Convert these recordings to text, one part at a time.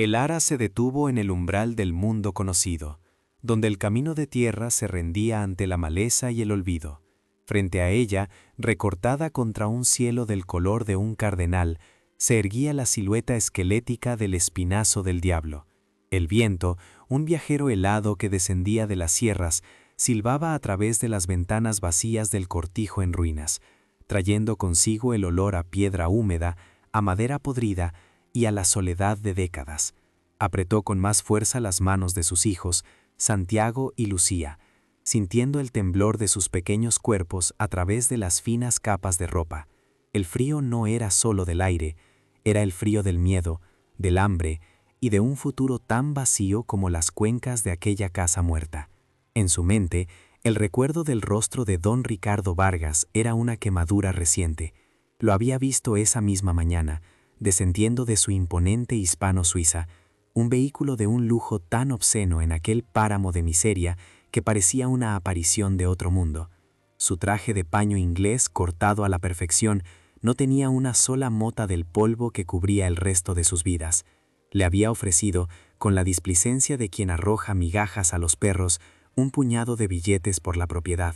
El ara se detuvo en el umbral del mundo conocido, donde el camino de tierra se rendía ante la maleza y el olvido. Frente a ella, recortada contra un cielo del color de un cardenal, se erguía la silueta esquelética del espinazo del diablo. El viento, un viajero helado que descendía de las sierras, silbaba a través de las ventanas vacías del cortijo en ruinas, trayendo consigo el olor a piedra húmeda, a madera podrida y a la soledad de décadas. Apretó con más fuerza las manos de sus hijos, Santiago y Lucía, sintiendo el temblor de sus pequeños cuerpos a través de las finas capas de ropa. El frío no era solo del aire, era el frío del miedo, del hambre y de un futuro tan vacío como las cuencas de aquella casa muerta. En su mente, el recuerdo del rostro de don Ricardo Vargas era una quemadura reciente. Lo había visto esa misma mañana, descendiendo de su imponente hispano-suiza, un vehículo de un lujo tan obsceno en aquel páramo de miseria que parecía una aparición de otro mundo. Su traje de paño inglés cortado a la perfección no tenía una sola mota del polvo que cubría el resto de sus vidas. Le había ofrecido, con la displicencia de quien arroja migajas a los perros, un puñado de billetes por la propiedad,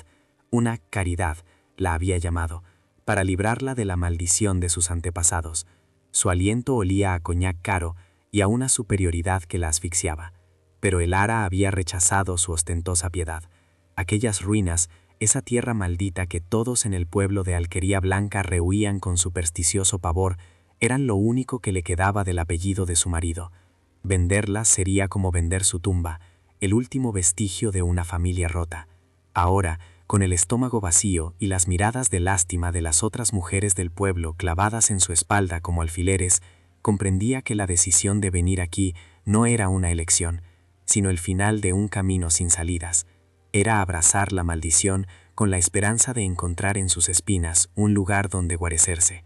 una caridad, la había llamado, para librarla de la maldición de sus antepasados. Su aliento olía a coñac caro y a una superioridad que la asfixiaba. Pero el ara había rechazado su ostentosa piedad. Aquellas ruinas, esa tierra maldita que todos en el pueblo de Alquería Blanca rehuían con supersticioso pavor, eran lo único que le quedaba del apellido de su marido. Venderlas sería como vender su tumba, el último vestigio de una familia rota. Ahora, con el estómago vacío y las miradas de lástima de las otras mujeres del pueblo clavadas en su espalda como alfileres, comprendía que la decisión de venir aquí no era una elección, sino el final de un camino sin salidas. Era abrazar la maldición con la esperanza de encontrar en sus espinas un lugar donde guarecerse.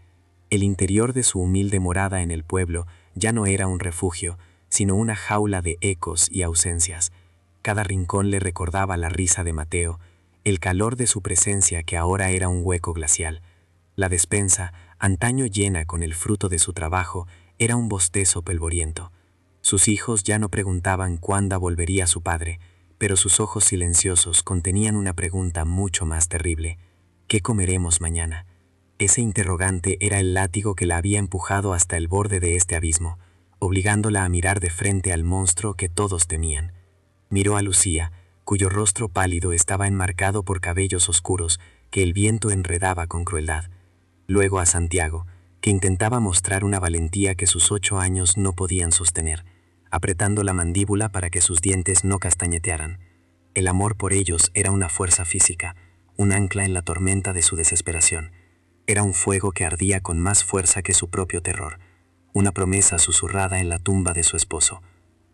El interior de su humilde morada en el pueblo ya no era un refugio, sino una jaula de ecos y ausencias. Cada rincón le recordaba la risa de Mateo, el calor de su presencia que ahora era un hueco glacial. La despensa, antaño llena con el fruto de su trabajo, era un bostezo polvoriento. Sus hijos ya no preguntaban cuándo volvería su padre, pero sus ojos silenciosos contenían una pregunta mucho más terrible. ¿Qué comeremos mañana? Ese interrogante era el látigo que la había empujado hasta el borde de este abismo, obligándola a mirar de frente al monstruo que todos temían. Miró a Lucía, cuyo rostro pálido estaba enmarcado por cabellos oscuros que el viento enredaba con crueldad. Luego a Santiago, que intentaba mostrar una valentía que sus 8 años no podían sostener, apretando la mandíbula para que sus dientes no castañetearan. El amor por ellos era una fuerza física, un ancla en la tormenta de su desesperación. Era un fuego que ardía con más fuerza que su propio terror, una promesa susurrada en la tumba de su esposo.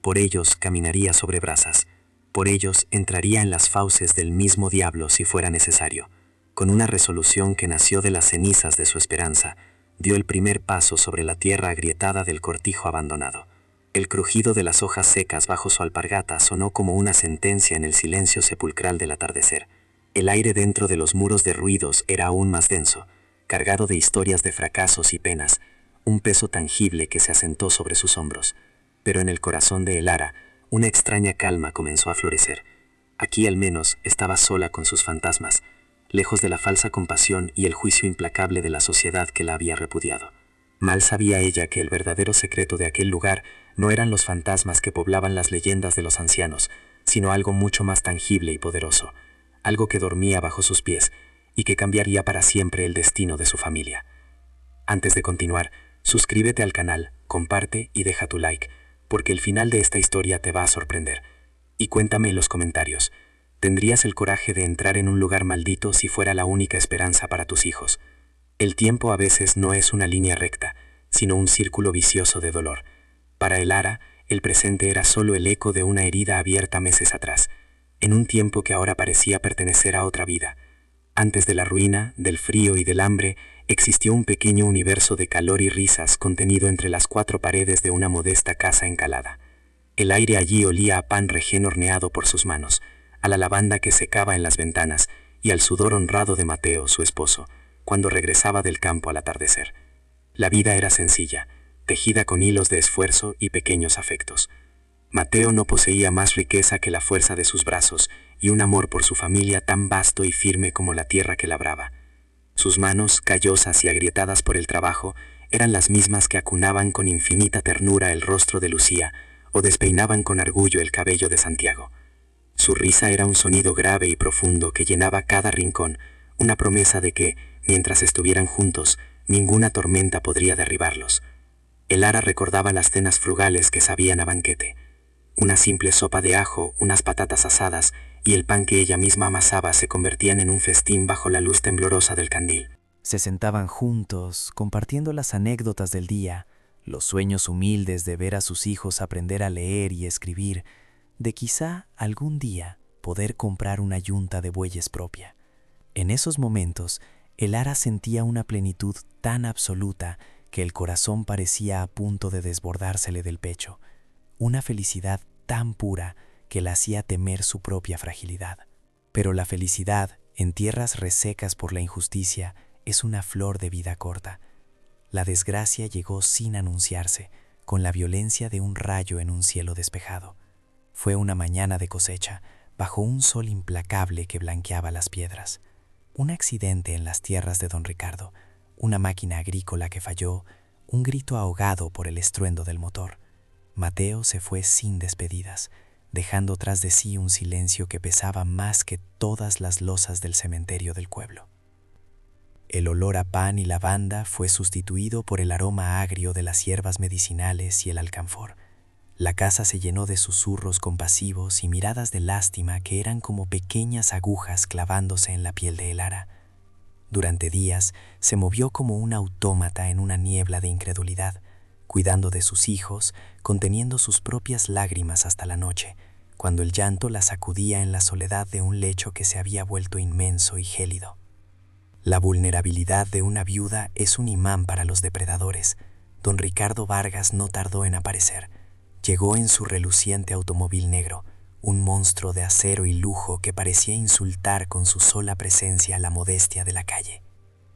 Por ellos caminaría sobre brasas, por ellos entraría en las fauces del mismo diablo si fuera necesario. Con una resolución que nació de las cenizas de su esperanza, dio el primer paso sobre la tierra agrietada del cortijo abandonado. El crujido de las hojas secas bajo su alpargata sonó como una sentencia en el silencio sepulcral del atardecer. El aire dentro de los muros derruidos era aún más denso, cargado de historias de fracasos y penas, un peso tangible que se asentó sobre sus hombros. Pero en el corazón de Elara, una extraña calma comenzó a florecer. Aquí al menos estaba sola con sus fantasmas, lejos de la falsa compasión y el juicio implacable de la sociedad que la había repudiado. Mal sabía ella que el verdadero secreto de aquel lugar no eran los fantasmas que poblaban las leyendas de los ancianos, sino algo mucho más tangible y poderoso, algo que dormía bajo sus pies y que cambiaría para siempre el destino de su familia. Antes de continuar, suscríbete al canal, comparte y deja tu like, porque el final de esta historia te va a sorprender. Y cuéntame en los comentarios, ¿tendrías el coraje de entrar en un lugar maldito si fuera la única esperanza para tus hijos? El tiempo a veces no es una línea recta, sino un círculo vicioso de dolor. Para Elara, el presente era solo el eco de una herida abierta meses atrás, en un tiempo que ahora parecía pertenecer a otra vida. Antes de la ruina, del frío y del hambre, existió un pequeño universo de calor y risas contenido entre las 4 paredes de una modesta casa encalada. El aire allí olía a pan recién horneado por sus manos, a la lavanda que secaba en las ventanas y al sudor honrado de Mateo, su esposo, cuando regresaba del campo al atardecer. La vida era sencilla, tejida con hilos de esfuerzo y pequeños afectos. Mateo no poseía más riqueza que la fuerza de sus brazos y un amor por su familia tan vasto y firme como la tierra que labraba. Sus manos, callosas y agrietadas por el trabajo, eran las mismas que acunaban con infinita ternura el rostro de Lucía o despeinaban con orgullo el cabello de Santiago. Su risa era un sonido grave y profundo que llenaba cada rincón, una promesa de que, mientras estuvieran juntos, ninguna tormenta podría derribarlos. El Ara recordaba las cenas frugales que sabían a banquete. Una simple sopa de ajo, unas patatas asadas y el pan que ella misma amasaba se convertían en un festín bajo la luz temblorosa del candil. Se sentaban juntos, compartiendo las anécdotas del día, los sueños humildes de ver a sus hijos aprender a leer y escribir, de quizá algún día poder comprar una yunta de bueyes propia. En esos momentos, el Ara sentía una plenitud tan absoluta que el corazón parecía a punto de desbordársele del pecho, una felicidad tan pura que la hacía temer su propia fragilidad. Pero la felicidad, en tierras resecas por la injusticia, es una flor de vida corta. La desgracia llegó sin anunciarse, con la violencia de un rayo en un cielo despejado. Fue una mañana de cosecha, bajo un sol implacable que blanqueaba las piedras. Un accidente en las tierras de don Ricardo, una máquina agrícola que falló, un grito ahogado por el estruendo del motor. Mateo se fue sin despedidas, dejando tras de sí un silencio que pesaba más que todas las losas del cementerio del pueblo. El olor a pan y lavanda fue sustituido por el aroma agrio de las hierbas medicinales y el alcanfor. La casa se llenó de susurros compasivos y miradas de lástima que eran como pequeñas agujas clavándose en la piel de el Ara. Durante días se movió como un autómata en una niebla de incredulidad, cuidando de sus hijos, conteniendo sus propias lágrimas hasta la noche, cuando el llanto la sacudía en la soledad de un lecho que se había vuelto inmenso y gélido. La vulnerabilidad de una viuda es un imán para los depredadores. Don Ricardo Vargas no tardó en aparecer. Llegó en su reluciente automóvil negro, un monstruo de acero y lujo que parecía insultar con su sola presencia la modestia de la calle.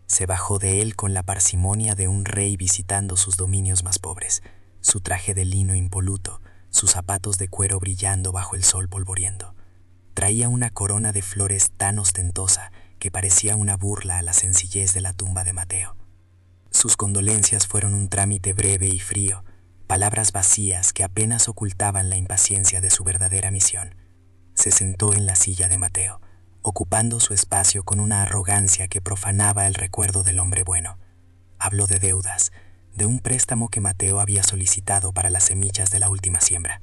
Se bajó de él con la parsimonia de un rey visitando sus dominios más pobres, su traje de lino impoluto, sus zapatos de cuero brillando bajo el sol polvoriento. Traía una corona de flores tan ostentosa que parecía una burla a la sencillez de la tumba de Mateo. Sus condolencias fueron un trámite breve y frío, palabras vacías que apenas ocultaban la impaciencia de su verdadera misión. Se sentó en la silla de Mateo, ocupando su espacio con una arrogancia que profanaba el recuerdo del hombre bueno. Habló de deudas, de un préstamo que Mateo había solicitado para las semillas de la última siembra,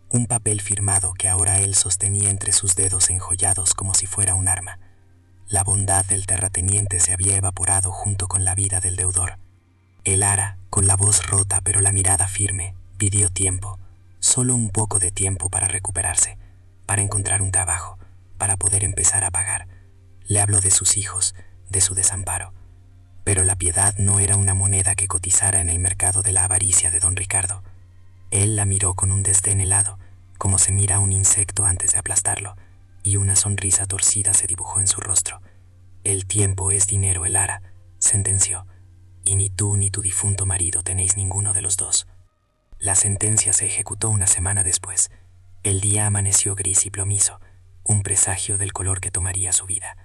un papel firmado que ahora él sostenía entre sus dedos enjollados como si fuera un arma. La bondad del terrateniente se había evaporado junto con la vida del deudor. El Ara, con la voz rota pero la mirada firme, pidió tiempo, solo un poco de tiempo para recuperarse, para encontrar un trabajo, para poder empezar a pagar. Le habló de sus hijos, de su desamparo. Pero la piedad no era una moneda que cotizara en el mercado de la avaricia de don Ricardo. Él la miró con un desdén helado, como se mira a un insecto antes de aplastarlo, y una sonrisa torcida se dibujó en su rostro. «El tiempo es dinero, el Ara», sentenció, «y ni tú ni tu difunto marido tenéis ninguno de los dos». La sentencia se ejecutó una semana después. El día amaneció gris y plomizo, un presagio del color que tomaría su vida.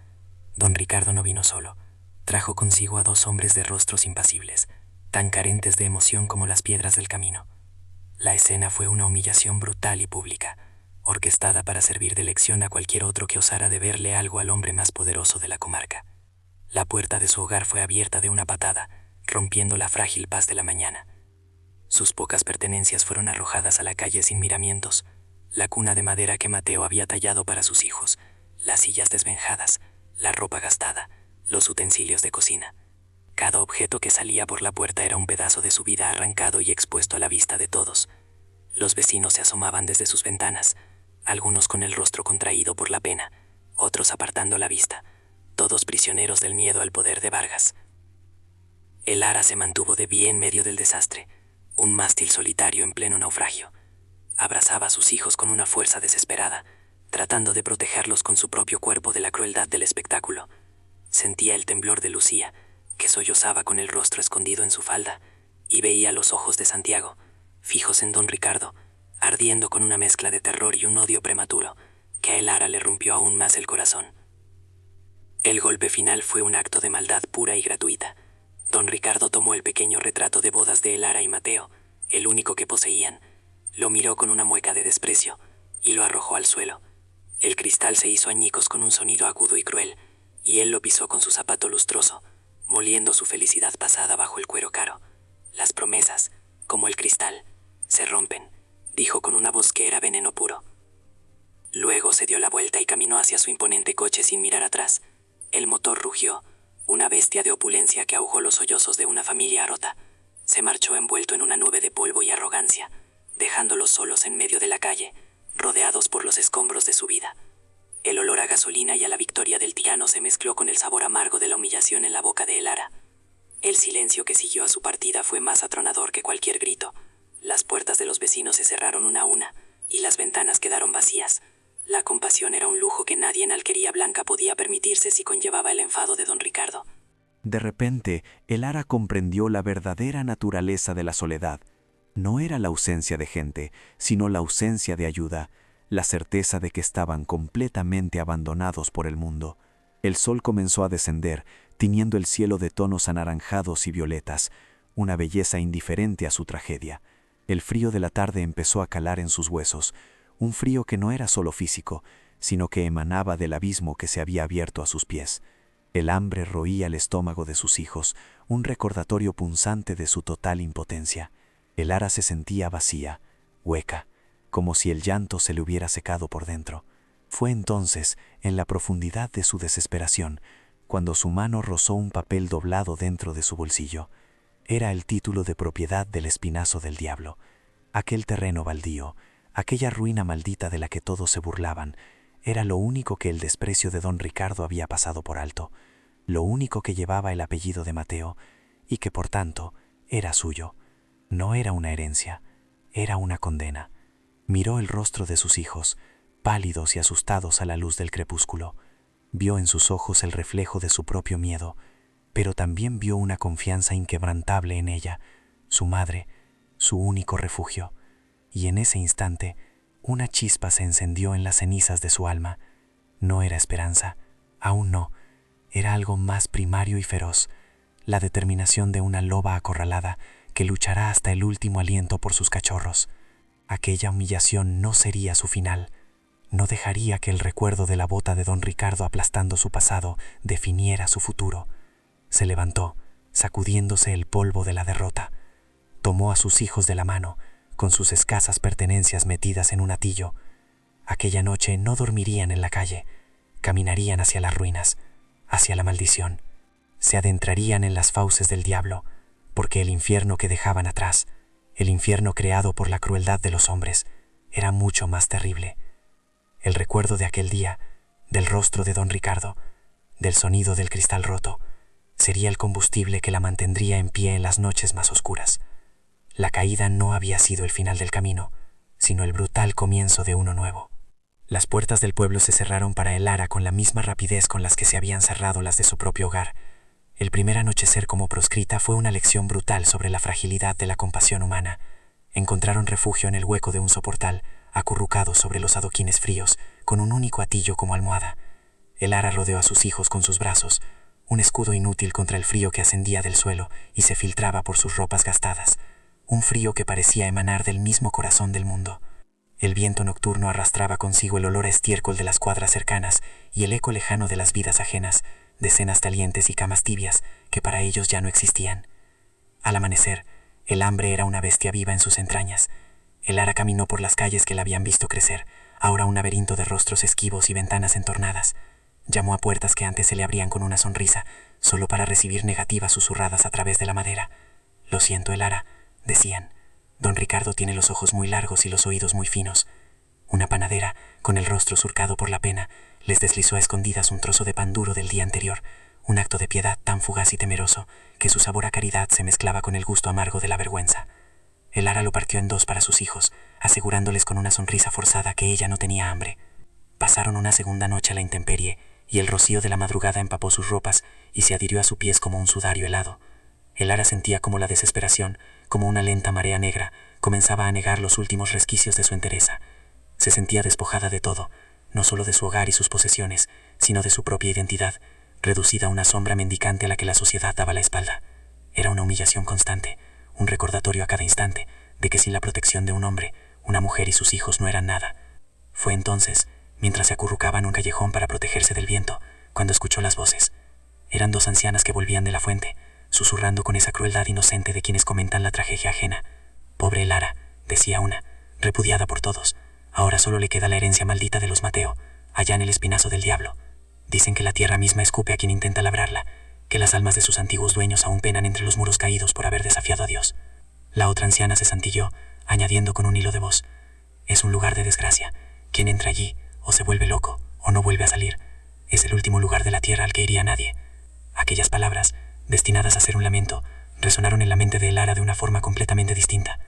Don Ricardo no vino solo. Trajo consigo a dos hombres de rostros impasibles, tan carentes de emoción como las piedras del camino. La escena fue una humillación brutal y pública, orquestada para servir de lección a cualquier otro que osara deberle algo al hombre más poderoso de la comarca. La puerta de su hogar fue abierta de una patada, rompiendo la frágil paz de la mañana. Sus pocas pertenencias fueron arrojadas a la calle sin miramientos, la cuna de madera que Mateo había tallado para sus hijos, las sillas desvenjadas, la ropa gastada, los utensilios de cocina. Cada objeto que salía por la puerta era un pedazo de su vida arrancado y expuesto a la vista de todos. Los vecinos se asomaban desde sus ventanas, algunos con el rostro contraído por la pena, otros apartando la vista, todos prisioneros del miedo al poder de Vargas. El Ara se mantuvo de pie en medio del desastre, un mástil solitario en pleno naufragio. Abrazaba a sus hijos con una fuerza desesperada, tratando de protegerlos con su propio cuerpo de la crueldad del espectáculo. Sentía el temblor de Lucía, que sollozaba con el rostro escondido en su falda, y veía los ojos de Santiago, fijos en don Ricardo, ardiendo con una mezcla de terror y un odio prematuro, que a Elara le rompió aún más el corazón. El golpe final fue un acto de maldad pura y gratuita. Don Ricardo tomó el pequeño retrato de bodas de Elara y Mateo, el único que poseían, lo miró con una mueca de desprecio y lo arrojó al suelo. El cristal se hizo añicos con un sonido agudo y cruel, y él lo pisó con su zapato lustroso, moliendo su felicidad pasada bajo el cuero caro. Las promesas, como el cristal, se rompen, dijo con una voz que era veneno puro. Luego se dio la vuelta y caminó hacia su imponente coche sin mirar atrás. El motor rugió, una bestia de opulencia que ahogó los sollozos de una familia rota. Se marchó envuelto en una nube de polvo y arrogancia, dejándolos solos en medio de la calle, rodeados por los escombros de su vida. El olor a gasolina y a la victoria del tirano se mezcló con el sabor amargo de la humillación en la boca de Elara. El silencio que siguió a su partida fue más atronador que cualquier grito. Las puertas de los vecinos se cerraron una a una, y las ventanas quedaron vacías. La compasión era un lujo que nadie en Alquería Blanca podía permitirse si conllevaba el enfado de don Ricardo. De repente, Elara comprendió la verdadera naturaleza de la soledad. No era la ausencia de gente, sino la ausencia de ayuda, la certeza de que estaban completamente abandonados por el mundo. El sol comenzó a descender, tiñendo el cielo de tonos anaranjados y violetas, una belleza indiferente a su tragedia. El frío de la tarde empezó a calar en sus huesos, un frío que no era solo físico, sino que emanaba del abismo que se había abierto a sus pies. El hambre roía el estómago de sus hijos, un recordatorio punzante de su total impotencia. Elara se sentía vacía, hueca, como si el llanto se le hubiera secado por dentro. Fue entonces, en la profundidad de su desesperación, cuando su mano rozó un papel doblado dentro de su bolsillo. Era el título de propiedad del Espinazo del Diablo. Aquel terreno baldío, aquella ruina maldita de la que todos se burlaban, era lo único que el desprecio de don Ricardo había pasado por alto, lo único que llevaba el apellido de Mateo y que, por tanto, era suyo. No era una herencia, era una condena. Miró el rostro de sus hijos, pálidos y asustados a la luz del crepúsculo. Vio en sus ojos el reflejo de su propio miedo, pero también vio una confianza inquebrantable en ella, su madre, su único refugio. Y en ese instante, una chispa se encendió en las cenizas de su alma. No era esperanza, aún no. Era algo más primario y feroz, la determinación de una loba acorralada que luchará hasta el último aliento por sus cachorros. Aquella humillación no sería su final. No dejaría que el recuerdo de la bota de don Ricardo aplastando su pasado definiera su futuro. Se levantó, sacudiéndose el polvo de la derrota. Tomó a sus hijos de la mano, con sus escasas pertenencias metidas en un atillo. Aquella noche no dormirían en la calle, caminarían hacia las ruinas, hacia la maldición. Se adentrarían en las fauces del diablo, porque el infierno que dejaban atrás, el infierno creado por la crueldad de los hombres, era mucho más terrible. El recuerdo de aquel día, del rostro de don Ricardo, del sonido del cristal roto, sería el combustible que la mantendría en pie en las noches más oscuras. La caída no había sido el final del camino, sino el brutal comienzo de uno nuevo. Las puertas del pueblo se cerraron para Elara con la misma rapidez con las que se habían cerrado las de su propio hogar. El primer anochecer como proscrita fue una lección brutal sobre la fragilidad de la compasión humana. Encontraron refugio en el hueco de un soportal, acurrucados sobre los adoquines fríos, con un único atillo como almohada. Elara rodeó a sus hijos con sus brazos, un escudo inútil contra el frío que ascendía del suelo y se filtraba por sus ropas gastadas, un frío que parecía emanar del mismo corazón del mundo. El viento nocturno arrastraba consigo el olor a estiércol de las cuadras cercanas y el eco lejano de las vidas ajenas, de cenas calientes y camas tibias que para ellos ya no existían. Al amanecer, el hambre era una bestia viva en sus entrañas. Elara caminó por las calles que la habían visto crecer, ahora un laberinto de rostros esquivos y ventanas entornadas. Llamó a puertas que antes se le abrían con una sonrisa, solo para recibir negativas susurradas a través de la madera. «Lo siento, Elara», decían. «Don Ricardo tiene los ojos muy largos y los oídos muy finos». Una panadera, con el rostro surcado por la pena, les deslizó a escondidas un trozo de pan duro del día anterior, un acto de piedad tan fugaz y temeroso que su sabor a caridad se mezclaba con el gusto amargo de la vergüenza. Elara lo partió en dos para sus hijos, asegurándoles con una sonrisa forzada que ella no tenía hambre. Pasaron una segunda noche a la intemperie, y el rocío de la madrugada empapó sus ropas y se adhirió a sus pies como un sudario helado. Elara sentía como la desesperación, como una lenta marea negra, comenzaba a negar los últimos resquicios de su entereza. Se sentía despojada de todo, no solo de su hogar y sus posesiones, sino de su propia identidad, reducida a una sombra mendicante a la que la sociedad daba la espalda. Era una humillación constante, un recordatorio a cada instante de que sin la protección de un hombre, una mujer y sus hijos no eran nada. Fue entonces, mientras se acurrucaba en un callejón para protegerse del viento, cuando escuchó las voces. Eran dos ancianas que volvían de la fuente, susurrando con esa crueldad inocente de quienes comentan la tragedia ajena. «Pobre Lara», decía una, repudiada por todos. «Ahora solo le queda la herencia maldita de los Mateo, allá en el espinazo del diablo. Dicen que la tierra misma escupe a quien intenta labrarla, que las almas de sus antiguos dueños aún penan entre los muros caídos por haber desafiado a Dios». La otra anciana se santilló, añadiendo con un hilo de voz: «Es un lugar de desgracia. Quien entra allí, o se vuelve loco, o no vuelve a salir. Es el último lugar de la tierra al que iría nadie». Aquellas palabras, destinadas a ser un lamento, resonaron en la mente de Lara de una forma completamente distinta.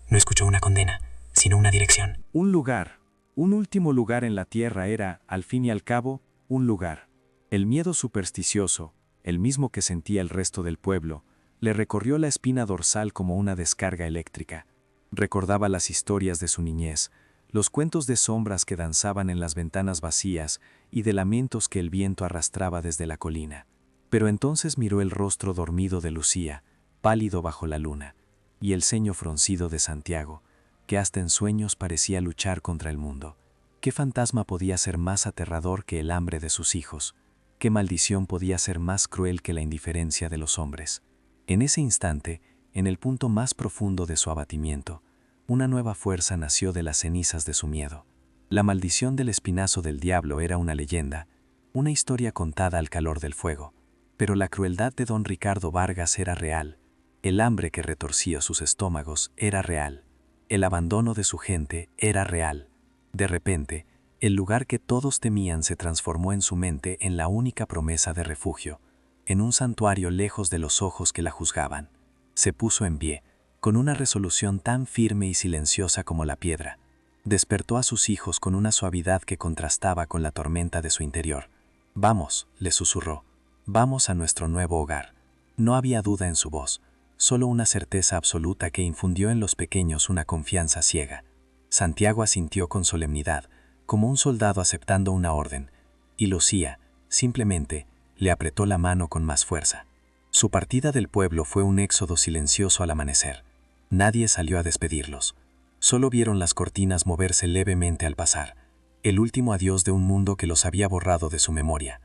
No escuchó una condena, sino una dirección. Un lugar, un último lugar en la tierra era, al fin y al cabo, un lugar. El miedo supersticioso, el mismo que sentía el resto del pueblo, le recorrió la espina dorsal como una descarga eléctrica. Recordaba las historias de su niñez, los cuentos de sombras que danzaban en las ventanas vacías y de lamentos que el viento arrastraba desde la colina. Pero entonces miró el rostro dormido de Lucía, pálido bajo la luna, y el ceño fruncido de Santiago, que hasta en sueños parecía luchar contra el mundo. ¿Qué fantasma podía ser más aterrador que el hambre de sus hijos? ¿Qué maldición podía ser más cruel que la indiferencia de los hombres? En ese instante, en el punto más profundo de su abatimiento, una nueva fuerza nació de las cenizas de su miedo. La maldición del espinazo del diablo era una leyenda, una historia contada al calor del fuego. Pero la crueldad de don Ricardo Vargas era real, el hambre que retorcía sus estómagos era real, el abandono de su gente era real. De repente, el lugar que todos temían se transformó en su mente en la única promesa de refugio, en un santuario lejos de los ojos que la juzgaban. Se puso en pie, con una resolución tan firme y silenciosa como la piedra. Despertó a sus hijos con una suavidad que contrastaba con la tormenta de su interior. «Vamos», les susurró. «Vamos a nuestro nuevo hogar». No había duda en su voz, solo una certeza absoluta que infundió en los pequeños una confianza ciega. Santiago asintió con solemnidad, como un soldado aceptando una orden, y Lucía, simplemente, le apretó la mano con más fuerza. Su partida del pueblo fue un éxodo silencioso al amanecer. Nadie salió a despedirlos. Solo vieron las cortinas moverse levemente al pasar, el último adiós de un mundo que los había borrado de su memoria.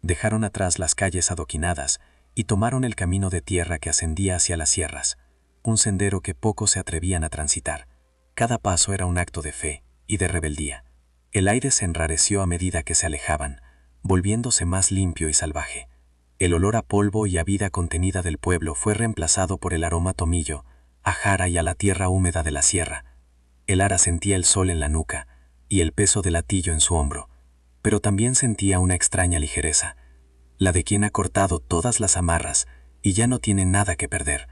Dejaron atrás las calles adoquinadas y tomaron el camino de tierra que ascendía hacia las sierras, un sendero que pocos se atrevían a transitar. Cada paso era un acto de fe y de rebeldía. El aire se enrareció a medida que se alejaban, volviéndose más limpio y salvaje. El olor a polvo y a vida contenida del pueblo fue reemplazado por el aroma a tomillo, a jara y a la tierra húmeda de la sierra. El Lara sentía el sol en la nuca y el peso del hatillo en su hombro, pero también sentía una extraña ligereza, la de quien ha cortado todas las amarras y ya no tiene nada que perder,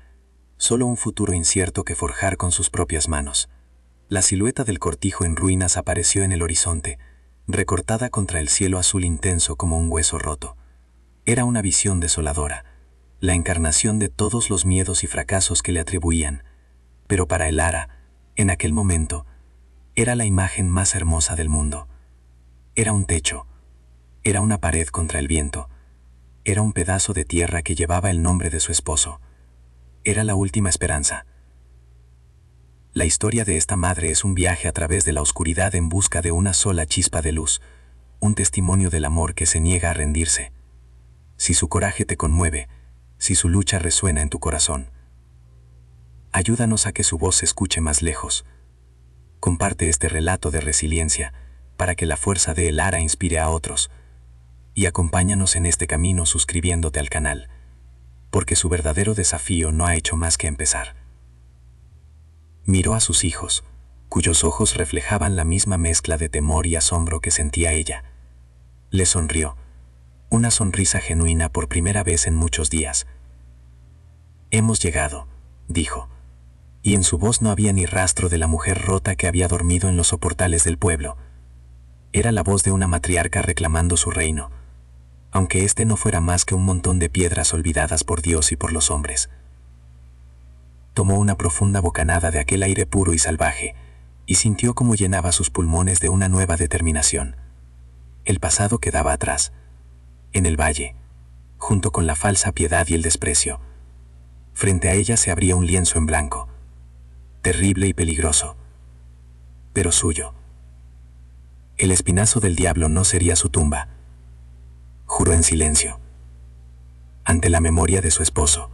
solo un futuro incierto que forjar con sus propias manos. La silueta del cortijo en ruinas apareció en el horizonte, recortada contra el cielo azul intenso como un hueso roto. Era una visión desoladora, la encarnación de todos los miedos y fracasos que le atribuían, pero para el Lara, en aquel momento, era la imagen más hermosa del mundo. Era un techo, era una pared contra el viento, era un pedazo de tierra que llevaba el nombre de su esposo. Era la última esperanza. La historia de esta madre es un viaje a través de la oscuridad en busca de una sola chispa de luz, un testimonio del amor que se niega a rendirse. Si su coraje te conmueve, si su lucha resuena en tu corazón, ayúdanos a que su voz se escuche más lejos. Comparte este relato de resiliencia para que la fuerza de el Lara inspire a otros, y acompáñanos en este camino suscribiéndote al canal, porque su verdadero desafío no ha hecho más que empezar. Miró a sus hijos, cuyos ojos reflejaban la misma mezcla de temor y asombro que sentía ella. Le sonrió, una sonrisa genuina por primera vez en muchos días. «Hemos llegado», dijo, y en su voz no había ni rastro de la mujer rota que había dormido en los soportales del pueblo. Era la voz de una matriarca reclamando su reino, aunque este no fuera más que un montón de piedras olvidadas por Dios y por los hombres. Tomó una profunda bocanada de aquel aire puro y salvaje, y sintió cómo llenaba sus pulmones de una nueva determinación. El pasado quedaba atrás, en el valle, junto con la falsa piedad y el desprecio. Frente a ella se abría un lienzo en blanco, terrible y peligroso, pero suyo. El espinazo del diablo no sería su tumba, juró en silencio, ante la memoria de su esposo.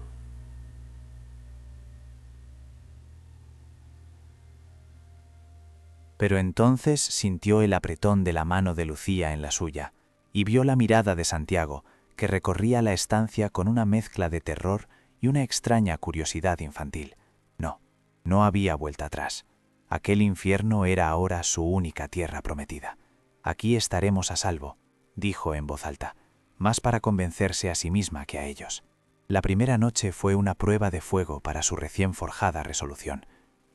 Pero entonces sintió el apretón de la mano de Lucía en la suya, y vio la mirada de Santiago, que recorría la estancia con una mezcla de terror y una extraña curiosidad infantil. No había vuelta atrás. Aquel infierno era ahora su única tierra prometida. Aquí estaremos a salvo, dijo en voz alta, más para convencerse a sí misma que a ellos. La primera noche fue una prueba de fuego para su recién forjada resolución.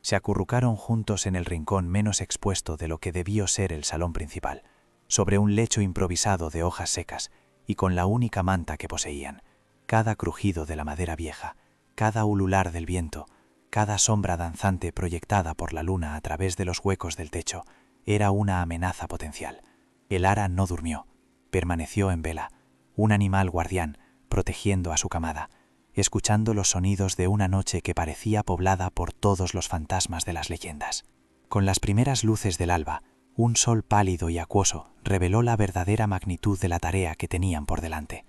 Se acurrucaron juntos en el rincón menos expuesto de lo que debió ser el salón principal, sobre un lecho improvisado de hojas secas y con la única manta que poseían. Cada crujido de la madera vieja, cada ulular del viento, cada sombra danzante proyectada por la luna a través de los huecos del techo, era una amenaza potencial. El ara no durmió, permaneció en vela, un animal guardián, protegiendo a su camada, escuchando los sonidos de una noche que parecía poblada por todos los fantasmas de las leyendas. Con las primeras luces del alba, un sol pálido y acuoso reveló la verdadera magnitud de la tarea que tenían por delante.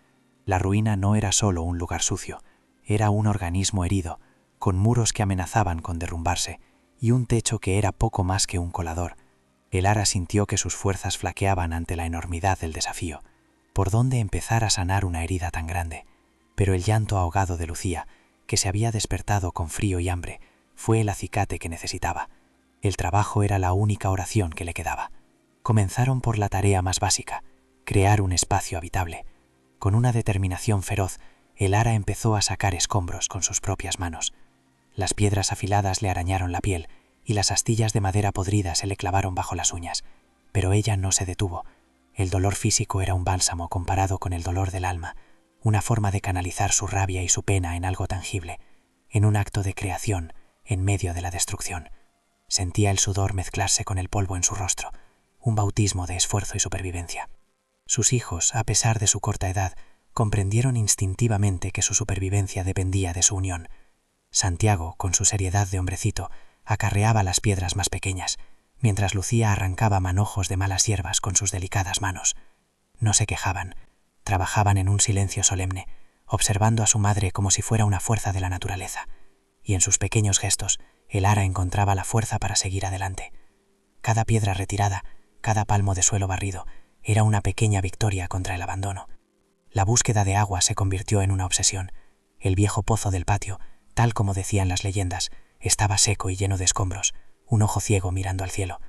La ruina no era solo un lugar sucio, era un organismo herido, con muros que amenazaban con derrumbarse y un techo que era poco más que un colador. El ara sintió que sus fuerzas flaqueaban ante la enormidad del desafío. ¿Por dónde empezar a sanar una herida tan grande? Pero el llanto ahogado de Lucía, que se había despertado con frío y hambre, fue el acicate que necesitaba. El trabajo era la única oración que le quedaba. Comenzaron por la tarea más básica, crear un espacio habitable. Con una determinación feroz, el ara empezó a sacar escombros con sus propias manos. Las piedras afiladas le arañaron la piel y las astillas de madera podrida se le clavaron bajo las uñas. Pero ella no se detuvo. El dolor físico era un bálsamo comparado con el dolor del alma, una forma de canalizar su rabia y su pena en algo tangible, en un acto de creación en medio de la destrucción. Sentía el sudor mezclarse con el polvo en su rostro, un bautismo de esfuerzo y supervivencia. Sus hijos, a pesar de su corta edad, comprendieron instintivamente que su supervivencia dependía de su unión. Santiago, con su seriedad de hombrecito, acarreaba las piedras más pequeñas, mientras Lucía arrancaba manojos de malas hierbas con sus delicadas manos. No se quejaban, trabajaban en un silencio solemne, observando a su madre como si fuera una fuerza de la naturaleza, y en sus pequeños gestos el ara encontraba la fuerza para seguir adelante. Cada piedra retirada, cada palmo de suelo barrido, era una pequeña victoria contra el abandono. La búsqueda de agua se convirtió en una obsesión. El viejo pozo del patio, tal como decían las leyendas, estaba seco y lleno de escombros, un ojo ciego mirando al cielo.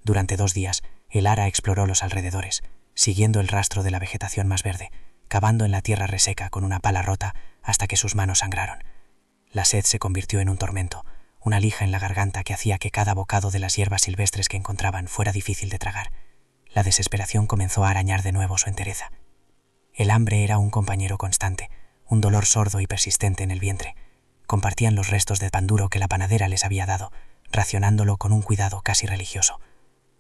Durante 2 días, el ara exploró los alrededores, siguiendo el rastro de la vegetación más verde, cavando en la tierra reseca con una pala rota hasta que sus manos sangraron. La sed se convirtió en un tormento, una lija en la garganta que hacía que cada bocado de las hierbas silvestres que encontraban fuera difícil de tragar. La desesperación comenzó a arañar de nuevo su entereza. El hambre era un compañero constante, un dolor sordo y persistente en el vientre. Compartían los restos de pan duro que la panadera les había dado, racionándolo con un cuidado casi religioso.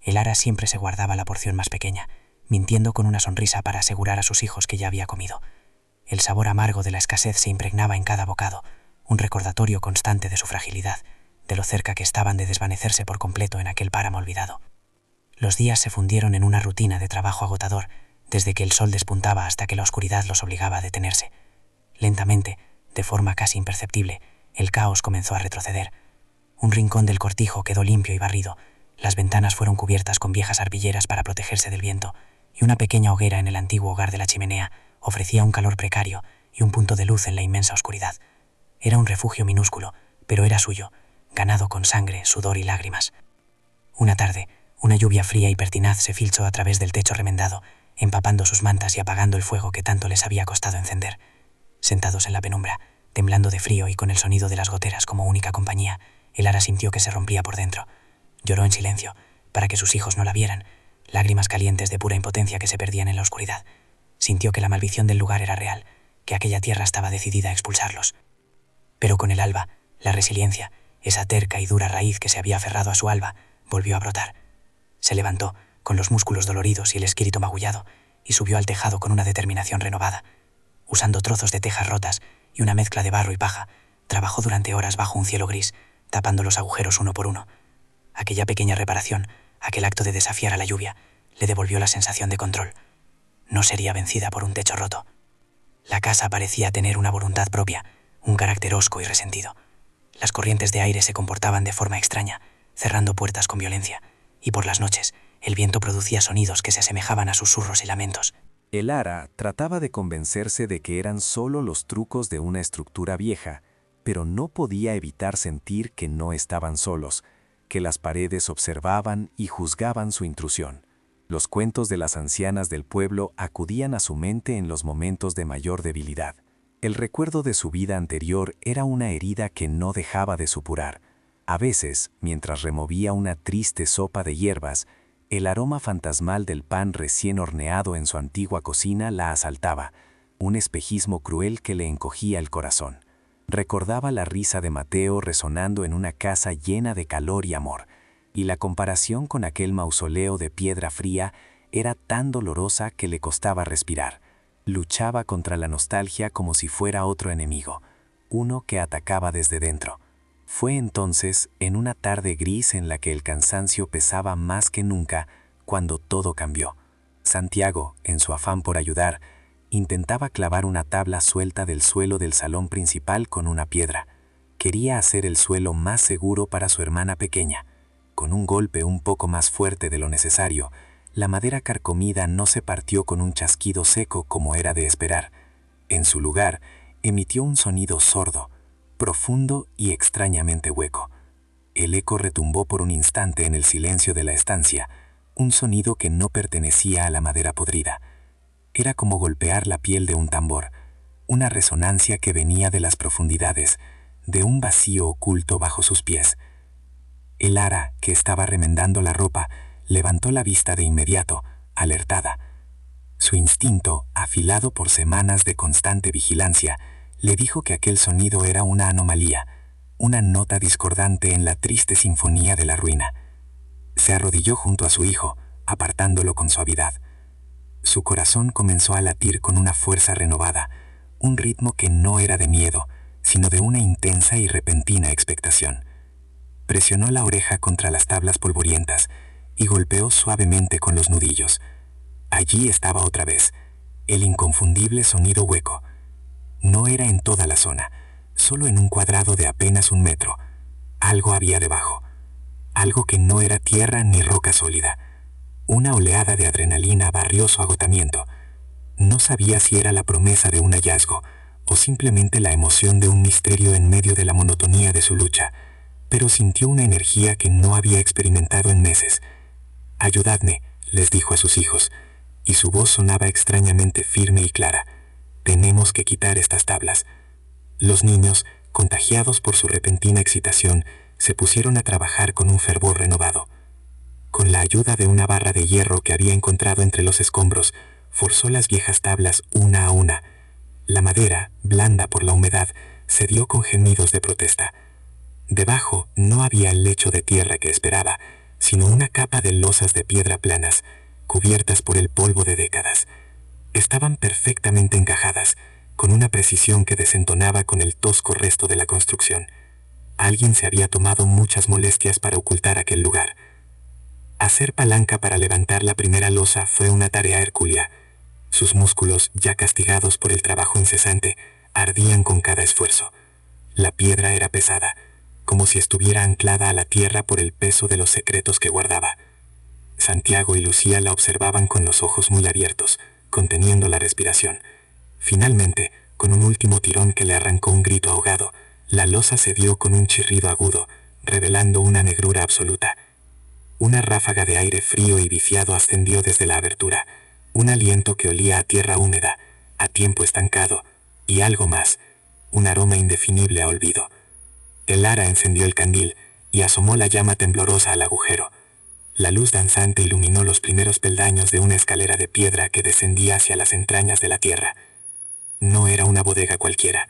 El ara siempre se guardaba la porción más pequeña, mintiendo con una sonrisa para asegurar a sus hijos que ya había comido. El sabor amargo de la escasez se impregnaba en cada bocado, un recordatorio constante de su fragilidad, de lo cerca que estaban de desvanecerse por completo en aquel páramo olvidado. Los días se fundieron en una rutina de trabajo agotador, desde que el sol despuntaba hasta que la oscuridad los obligaba a detenerse. Lentamente, de forma casi imperceptible, el caos comenzó a retroceder. Un rincón del cortijo quedó limpio y barrido, las ventanas fueron cubiertas con viejas arbilleras para protegerse del viento, y una pequeña hoguera en el antiguo hogar de la chimenea ofrecía un calor precario y un punto de luz en la inmensa oscuridad. Era un refugio minúsculo, pero era suyo, ganado con sangre, sudor y lágrimas. Una tarde, una lluvia fría y pertinaz se filtró a través del techo remendado, empapando sus mantas y apagando el fuego que tanto les había costado encender. Sentados en la penumbra, temblando de frío y con el sonido de las goteras como única compañía, el ara sintió que se rompía por dentro. Lloró en silencio, para que sus hijos no la vieran, lágrimas calientes de pura impotencia que se perdían en la oscuridad. Sintió que la maldición del lugar era real, que aquella tierra estaba decidida a expulsarlos. Pero con el alba, La resiliencia, esa terca y dura raíz que se había aferrado a su alba, volvió a brotar. Se levantó, con los músculos doloridos y el espíritu magullado, y subió al tejado con una determinación renovada. Usando trozos de tejas rotas y una mezcla de barro y paja, trabajó durante horas bajo un cielo gris, tapando los agujeros uno por uno. Aquella pequeña reparación, aquel acto de desafiar a la lluvia, le devolvió la sensación de control. No sería vencida por un techo roto. La casa parecía tener una voluntad propia, un carácter hosco y resentido. Las corrientes de aire se comportaban de forma extraña, cerrando puertas con violencia, y por las noches el viento producía sonidos que se asemejaban a susurros y lamentos. Elara trataba de convencerse de que eran solo los trucos de una estructura vieja, pero no podía evitar sentir que no estaban solos, que las paredes observaban y juzgaban su intrusión. Los cuentos de las ancianas del pueblo acudían a su mente en los momentos de mayor debilidad. El recuerdo de su vida anterior era una herida que no dejaba de supurar. A veces, mientras removía una triste sopa de hierbas, el aroma fantasmal del pan recién horneado en su antigua cocina la asaltaba, un espejismo cruel que le encogía el corazón. Recordaba la risa de Mateo resonando en una casa llena de calor y amor, y la comparación con aquel mausoleo de piedra fría era tan dolorosa que le costaba respirar. Luchaba contra la nostalgia como si fuera otro enemigo, uno que atacaba desde dentro. Fue entonces, en una tarde gris en la que el cansancio pesaba más que nunca, cuando todo cambió. Santiago, en su afán por ayudar, intentaba clavar una tabla suelta del suelo del salón principal con una piedra. Quería hacer el suelo más seguro para su hermana pequeña. Con un golpe un poco más fuerte de lo necesario, la madera carcomida no se partió con un chasquido seco como era de esperar. En su lugar, emitió un sonido sordo, profundo y extrañamente hueco. El eco retumbó por un instante en el silencio de la estancia, un sonido que no pertenecía a la madera podrida. Era como golpear la piel de un tambor, una resonancia que venía de las profundidades, de un vacío oculto bajo sus pies. Elara, que estaba remendando la ropa, levantó la vista de inmediato, alertada. Su instinto, afilado por semanas de constante vigilancia, le dijo que aquel sonido era una anomalía, una nota discordante en la triste sinfonía de la ruina. Se arrodilló junto a su hijo, apartándolo con suavidad. Su corazón comenzó a latir con una fuerza renovada, un ritmo que no era de miedo, sino de una intensa y repentina expectación. Presionó la oreja contra las tablas polvorientas y golpeó suavemente con los nudillos. Allí estaba otra vez, el inconfundible sonido hueco. No era en toda la zona, solo en un cuadrado de apenas 1 metro. Algo había debajo, algo que no era tierra ni roca sólida. Una oleada de adrenalina barrió su agotamiento. No sabía si era la promesa de un hallazgo o simplemente la emoción de un misterio en medio de la monotonía de su lucha, pero sintió una energía que no había experimentado en meses. «Ayudadme», les dijo a sus hijos, y su voz sonaba extrañamente firme y clara. «Tenemos que quitar estas tablas». Los niños, contagiados por su repentina excitación, se pusieron a trabajar con un fervor renovado. Con la ayuda de una barra de hierro que había encontrado entre los escombros, forzó las viejas tablas una a una. La madera, blanda por la humedad, cedió con gemidos de protesta. Debajo no había el lecho de tierra que esperaba, sino una capa de losas de piedra planas, cubiertas por el polvo de décadas. Estaban perfectamente encajadas, con una precisión que desentonaba con el tosco resto de la construcción. Alguien se había tomado muchas molestias para ocultar aquel lugar. Hacer palanca para levantar la primera losa fue una tarea hercúlea. Sus músculos, ya castigados por el trabajo incesante, ardían con cada esfuerzo. La piedra era pesada, como si estuviera anclada a la tierra por el peso de los secretos que guardaba. Santiago y Lucía la observaban con los ojos muy abiertos, conteniendo la respiración. Finalmente, con un último tirón que le arrancó un grito ahogado, la losa cedió con un chirrido agudo, revelando una negrura absoluta. Una ráfaga de aire frío y viciado ascendió desde la abertura, un aliento que olía a tierra húmeda, a tiempo estancado, y algo más, un aroma indefinible a olvido. Elara encendió el candil y asomó la llama temblorosa al agujero. La luz danzante iluminó los primeros peldaños de una escalera de piedra que descendía hacia las entrañas de la tierra. No era una bodega cualquiera.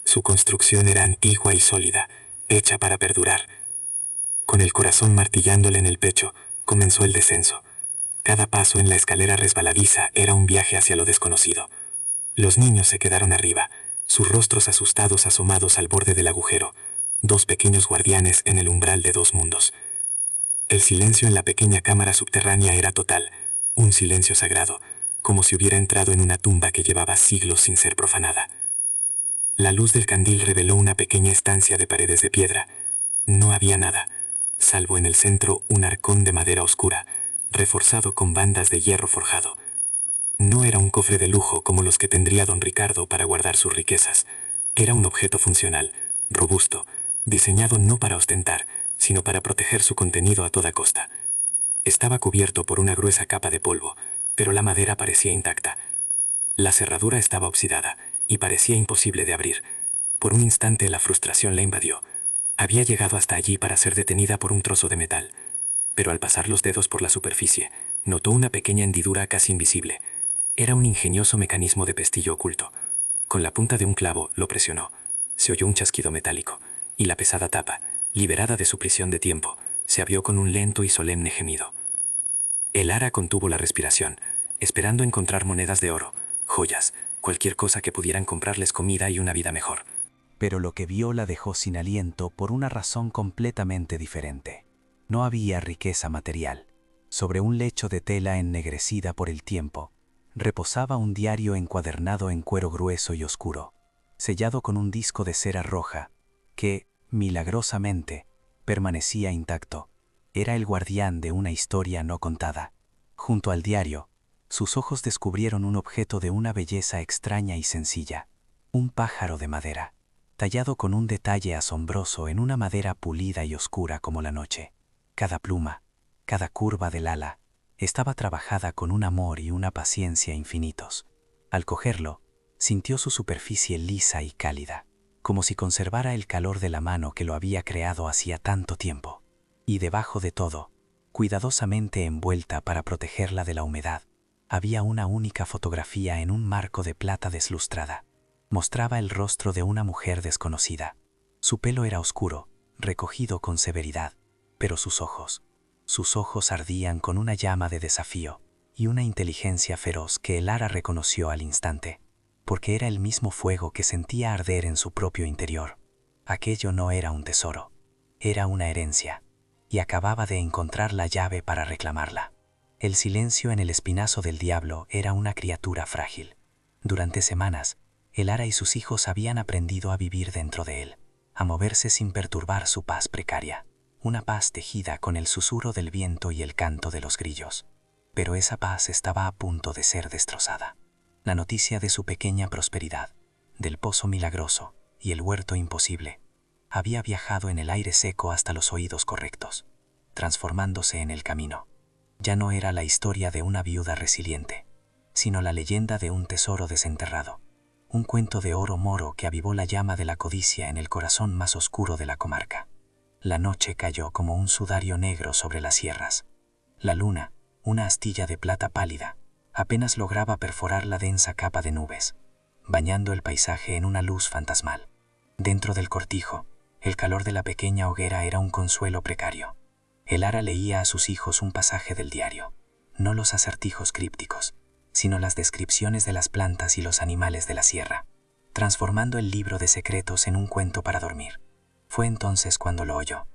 Su construcción era antigua y sólida, hecha para perdurar. Con el corazón martillándole en el pecho, comenzó el descenso. Cada paso en la escalera resbaladiza era un viaje hacia lo desconocido. Los niños se quedaron arriba, sus rostros asustados asomados al borde del agujero, dos pequeños guardianes en el umbral de dos mundos. El silencio en la pequeña cámara subterránea era total, un silencio sagrado, como si hubiera entrado en una tumba que llevaba siglos sin ser profanada. La luz del candil reveló una pequeña estancia de paredes de piedra. No había nada, salvo en el centro un arcón de madera oscura, reforzado con bandas de hierro forjado. No era un cofre de lujo como los que tendría don Ricardo para guardar sus riquezas. Era un objeto funcional, robusto, diseñado no para ostentar, sino para proteger su contenido a toda costa. Estaba cubierto por una gruesa capa de polvo, pero la madera parecía intacta. La cerradura estaba oxidada y parecía imposible de abrir. Por un instante la frustración la invadió. Había llegado hasta allí para ser detenida por un trozo de metal, pero al pasar los dedos por la superficie, notó una pequeña hendidura casi invisible. Era un ingenioso mecanismo de pestillo oculto. Con la punta de un clavo lo presionó. Se oyó un chasquido metálico, y la pesada tapa, liberada de su prisión de tiempo, se abrió con un lento y solemne gemido. El ara contuvo la respiración, esperando encontrar monedas de oro, joyas, cualquier cosa que pudieran comprarles comida y una vida mejor. Pero lo que vio la dejó sin aliento por una razón completamente diferente. No había riqueza material. Sobre un lecho de tela ennegrecida por el tiempo, reposaba un diario encuadernado en cuero grueso y oscuro, sellado con un disco de cera roja, que, milagrosamente, permanecía intacto. Era el guardián de una historia no contada. Junto al diario, sus ojos descubrieron un objeto de una belleza extraña y sencilla, un pájaro de madera, tallado con un detalle asombroso en una madera pulida y oscura como la noche. Cada pluma, cada curva del ala, estaba trabajada con un amor y una paciencia infinitos. Al cogerlo, sintió su superficie lisa y cálida, como si conservara el calor de la mano que lo había creado hacía tanto tiempo. Y debajo de todo, cuidadosamente envuelta para protegerla de la humedad, había una única fotografía en un marco de plata deslustrada. Mostraba el rostro de una mujer desconocida. Su pelo era oscuro, recogido con severidad, pero sus ojos ardían con una llama de desafío y una inteligencia feroz que el ara reconoció al instante, porque era el mismo fuego que sentía arder en su propio interior. Aquello no era un tesoro, era una herencia, y acababa de encontrar la llave para reclamarla. El silencio en el espinazo del diablo era una criatura frágil. Durante semanas, el ara y sus hijos habían aprendido a vivir dentro de él, a moverse sin perturbar su paz precaria, una paz tejida con el susurro del viento y el canto de los grillos. Pero esa paz estaba a punto de ser destrozada. La noticia de su pequeña prosperidad, del pozo milagroso y el huerto imposible, había viajado en el aire seco hasta los oídos correctos, transformándose en el camino. Ya no era la historia de una viuda resiliente, sino la leyenda de un tesoro desenterrado, un cuento de oro moro que avivó la llama de la codicia en el corazón más oscuro de la comarca. La noche cayó como un sudario negro sobre las sierras. La luna, una astilla de plata pálida, apenas lograba perforar la densa capa de nubes, bañando el paisaje en una luz fantasmal. Dentro del cortijo, el calor de la pequeña hoguera era un consuelo precario. El ara leía a sus hijos un pasaje del diario, no los acertijos crípticos, sino las descripciones de las plantas y los animales de la sierra, transformando el libro de secretos en un cuento para dormir. Fue entonces cuando lo oyó,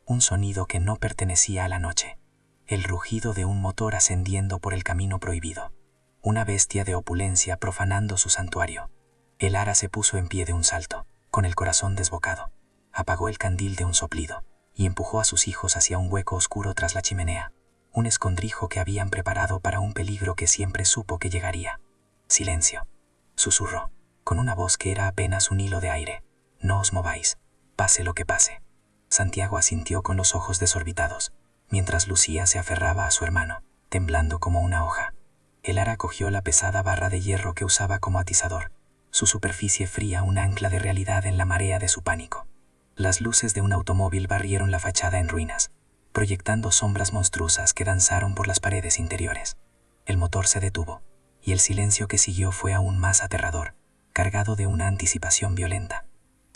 un sonido que no pertenecía a la noche, el rugido de un motor ascendiendo por el camino prohibido, una bestia de opulencia profanando su santuario. El ara se puso en pie de un salto, con el corazón desbocado, apagó el candil de un soplido y empujó a sus hijos hacia un hueco oscuro tras la chimenea, un escondrijo que habían preparado para un peligro que siempre supo que llegaría. «Silencio», susurró, con una voz que era apenas un hilo de aire. «No os mováis, pase lo que pase». Santiago asintió con los ojos desorbitados, mientras Lucía se aferraba a su hermano, temblando como una hoja. El ara cogió la pesada barra de hierro que usaba como atizador, su superficie fría un ancla de realidad en la marea de su pánico. Las luces de un automóvil barrieron la fachada en ruinas, proyectando sombras monstruosas que danzaron por las paredes interiores. El motor se detuvo, y el silencio que siguió fue aún más aterrador, cargado de una anticipación violenta.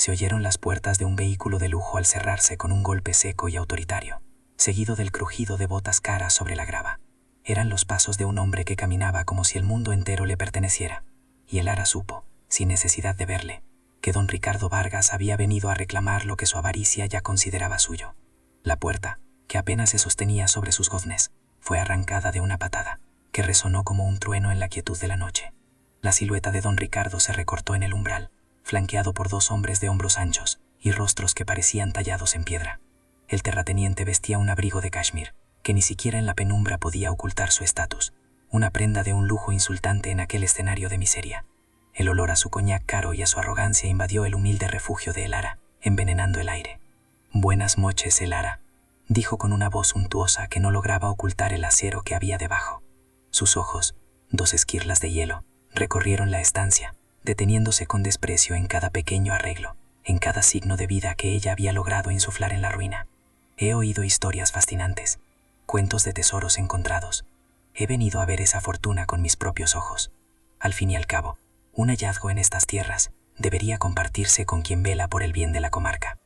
Se oyeron las puertas de un vehículo de lujo al cerrarse con un golpe seco y autoritario, seguido del crujido de botas caras sobre la grava. Eran los pasos de un hombre que caminaba como si el mundo entero le perteneciera, y el Ara supo, sin necesidad de verle, que don Ricardo Vargas había venido a reclamar lo que su avaricia ya consideraba suyo. La puerta, que apenas se sostenía sobre sus goznes, fue arrancada de una patada, que resonó como un trueno en la quietud de la noche. La silueta de don Ricardo se recortó en el umbral, flanqueado por dos hombres de hombros anchos y rostros que parecían tallados en piedra. El terrateniente vestía un abrigo de cashmere, que ni siquiera en la penumbra podía ocultar su estatus, una prenda de un lujo insultante en aquel escenario de miseria. El olor a su coñac caro y a su arrogancia invadió el humilde refugio de Elara, envenenando el aire. «Buenas noches, Elara», dijo con una voz untuosa que no lograba ocultar el acero que había debajo. Sus ojos, dos esquirlas de hielo, recorrieron la estancia, deteniéndose con desprecio en cada pequeño arreglo, en cada signo de vida que ella había logrado insuflar en la ruina. «He oído historias fascinantes, cuentos de tesoros encontrados. He venido a ver esa fortuna con mis propios ojos. Al fin y al cabo, un hallazgo en estas tierras debería compartirse con quien vela por el bien de la comarca».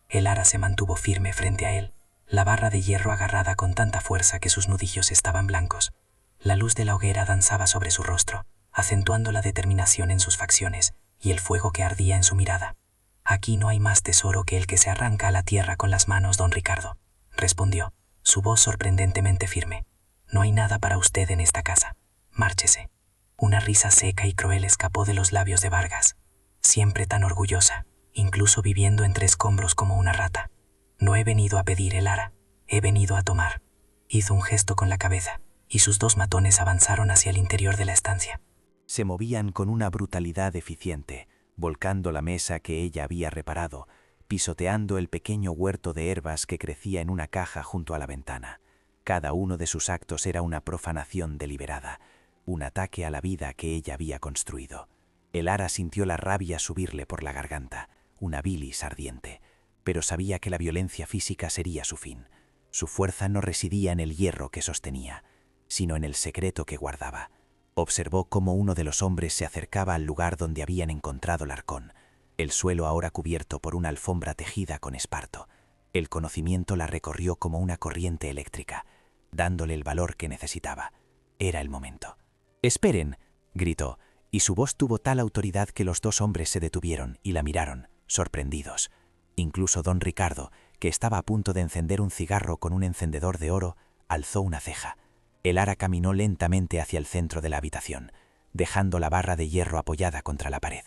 Elara se mantuvo firme frente a él, la barra de hierro agarrada con tanta fuerza que sus nudillos estaban blancos. La luz de la hoguera danzaba sobre su rostro, acentuando la determinación en sus facciones y el fuego que ardía en su mirada. «Aquí no hay más tesoro que el que se arranca a la tierra con las manos, don Ricardo», respondió, su voz sorprendentemente firme. «No hay nada para usted en esta casa. Márchese». Una risa seca y cruel escapó de los labios de Vargas. Siempre tan orgullosa, incluso viviendo entre escombros como una rata. «No he venido a pedir, Elara, he venido a tomar». Hizo un gesto con la cabeza, y sus dos matones avanzaron hacia el interior de la estancia. Se movían con una brutalidad eficiente, volcando la mesa que ella había reparado, pisoteando el pequeño huerto de hierbas que crecía en una caja junto a la ventana. Cada uno de sus actos era una profanación deliberada, un ataque a la vida que ella había construido. Elara sintió la rabia subirle por la garganta, una bilis ardiente, pero sabía que la violencia física sería su fin. Su fuerza no residía en el hierro que sostenía, sino en el secreto que guardaba. Observó cómo uno de los hombres se acercaba al lugar donde habían encontrado el arcón, el suelo ahora cubierto por una alfombra tejida con esparto. El conocimiento la recorrió como una corriente eléctrica, dándole el valor que necesitaba. Era el momento. «¡Esperen!», gritó, y su voz tuvo tal autoridad que los dos hombres se detuvieron y la miraron, sorprendidos. Incluso don Ricardo, que estaba a punto de encender un cigarro con un encendedor de oro, alzó una ceja. Elara caminó lentamente hacia el centro de la habitación, dejando la barra de hierro apoyada contra la pared.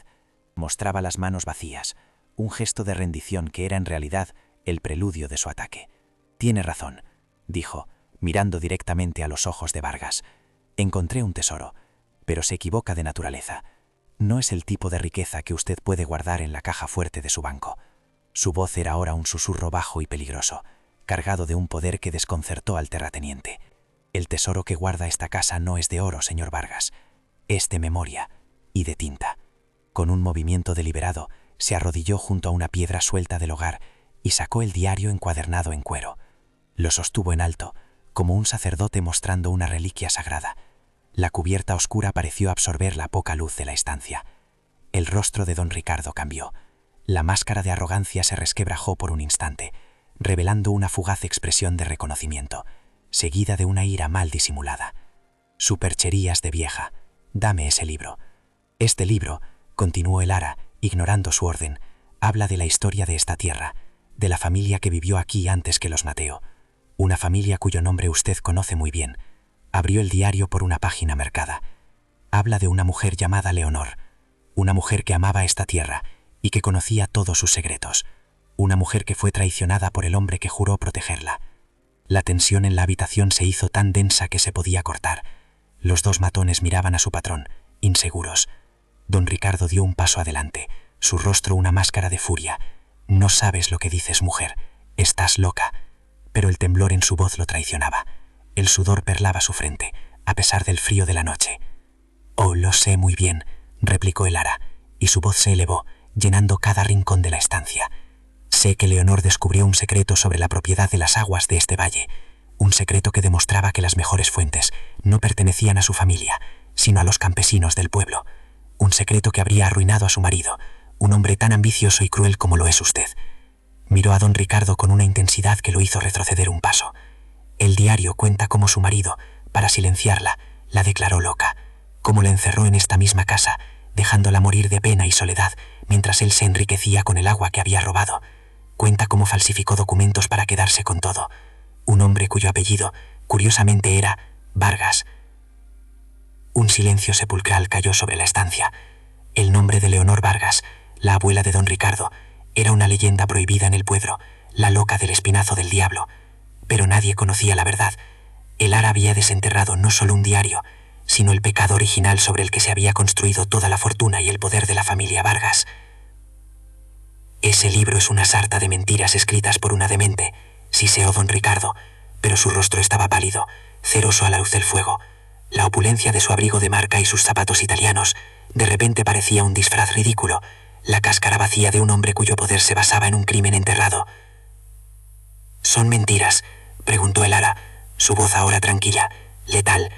Mostraba las manos vacías, un gesto de rendición que era en realidad el preludio de su ataque. «Tiene razón», dijo, mirando directamente a los ojos de Vargas. «Encontré un tesoro, pero se equivoca de naturaleza. No es el tipo de riqueza que usted puede guardar en la caja fuerte de su banco». Su voz era ahora un susurro bajo y peligroso, cargado de un poder que desconcertó al terrateniente. «El tesoro que guarda esta casa no es de oro, señor Vargas. Es de memoria y de tinta». Con un movimiento deliberado, se arrodilló junto a una piedra suelta del hogar y sacó el diario encuadernado en cuero. Lo sostuvo en alto, como un sacerdote mostrando una reliquia sagrada. La cubierta oscura pareció absorber la poca luz de la estancia. El rostro de don Ricardo cambió. La máscara de arrogancia se resquebrajó por un instante, revelando una fugaz expresión de reconocimiento, seguida de una ira mal disimulada. «Supercherías de vieja, dame ese libro». «Este libro», continuó Elara, ignorando su orden, «habla de la historia de esta tierra, de la familia que vivió aquí antes que los Mateo. Una familia cuyo nombre usted conoce muy bien». Abrió el diario por una página marcada. «Habla de una mujer llamada Leonor, una mujer que amaba esta tierra y que conocía todos sus secretos, una mujer que fue traicionada por el hombre que juró protegerla». La tensión en la habitación se hizo tan densa que se podía cortar. Los dos matones miraban a su patrón, inseguros. Don Ricardo dio un paso adelante, su rostro una máscara de furia. «No sabes lo que dices, mujer. Estás loca». Pero el temblor en su voz lo traicionaba. El sudor perlaba su frente, a pesar del frío de la noche. «Oh, lo sé muy bien», replicó Elara, y su voz se elevó, llenando cada rincón de la estancia. «Sé que Leonor descubrió un secreto sobre la propiedad de las aguas de este valle, un secreto que demostraba que las mejores fuentes no pertenecían a su familia, sino a los campesinos del pueblo, un secreto que habría arruinado a su marido, un hombre tan ambicioso y cruel como lo es usted. Miró a don Ricardo con una intensidad que lo hizo retroceder un paso. El diario cuenta cómo su marido, para silenciarla, la declaró loca, cómo la encerró en esta misma casa, dejándola morir de pena y soledad, mientras él se enriquecía con el agua que había robado. Cuenta cómo falsificó documentos para quedarse con todo. Un hombre cuyo apellido, curiosamente, era Vargas. Un silencio sepulcral cayó sobre la estancia. El nombre de Leonor Vargas, la abuela de don Ricardo, era una leyenda prohibida en el pueblo, la loca del espinazo del diablo. Pero nadie conocía la verdad. El Ara había desenterrado no solo un diario, sino el pecado original sobre el que se había construido toda la fortuna y el poder de la familia Vargas. Ese libro es una sarta de mentiras escritas por una demente, siseó don Ricardo, pero su rostro estaba pálido, ceroso a la luz del fuego. La opulencia de su abrigo de marca y sus zapatos italianos de repente parecía un disfraz ridículo, la cáscara vacía de un hombre cuyo poder se basaba en un crimen enterrado. «¿Son mentiras?», preguntó el Ara, su voz ahora tranquila, letal.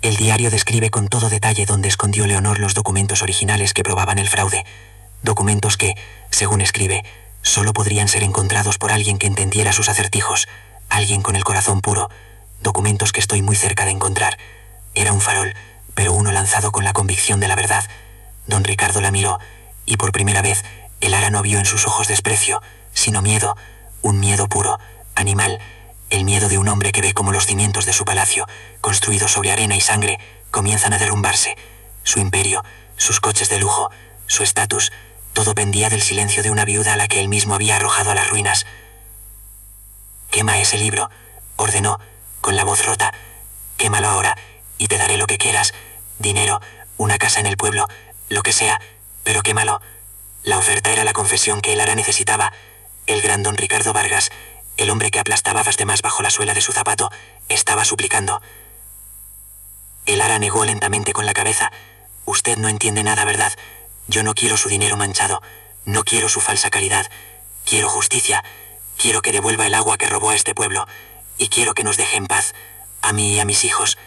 El diario describe con todo detalle dónde escondió Leonor los documentos originales que probaban el fraude. Documentos que, según escribe, solo podrían ser encontrados por alguien que entendiera sus acertijos, alguien con el corazón puro. Documentos que estoy muy cerca de encontrar. Era un farol, pero uno lanzado con la convicción de la verdad. Don Ricardo la miró, y por primera vez el Ara no vio en sus ojos desprecio, sino miedo, un miedo puro, animal, el miedo de un hombre que ve cómo los cimientos de su palacio, construidos sobre arena y sangre, comienzan a derrumbarse. Su imperio, sus coches de lujo, su estatus, todo pendía del silencio de una viuda a la que él mismo había arrojado a las ruinas. «Quema ese libro», ordenó, con la voz rota. «Quémalo ahora, y te daré lo que quieras. Dinero, una casa en el pueblo, lo que sea, pero quémalo». La oferta era la confesión que el Ara necesitaba. El gran don Ricardo Vargas, el hombre que aplastaba a los demás bajo la suela de su zapato, estaba suplicando. El Ara negó lentamente con la cabeza. «Usted no entiende nada, ¿verdad? Yo no quiero su dinero manchado, no quiero su falsa caridad. Quiero justicia, quiero que devuelva el agua que robó a este pueblo, y quiero que nos deje en paz, a mí y a mis hijos,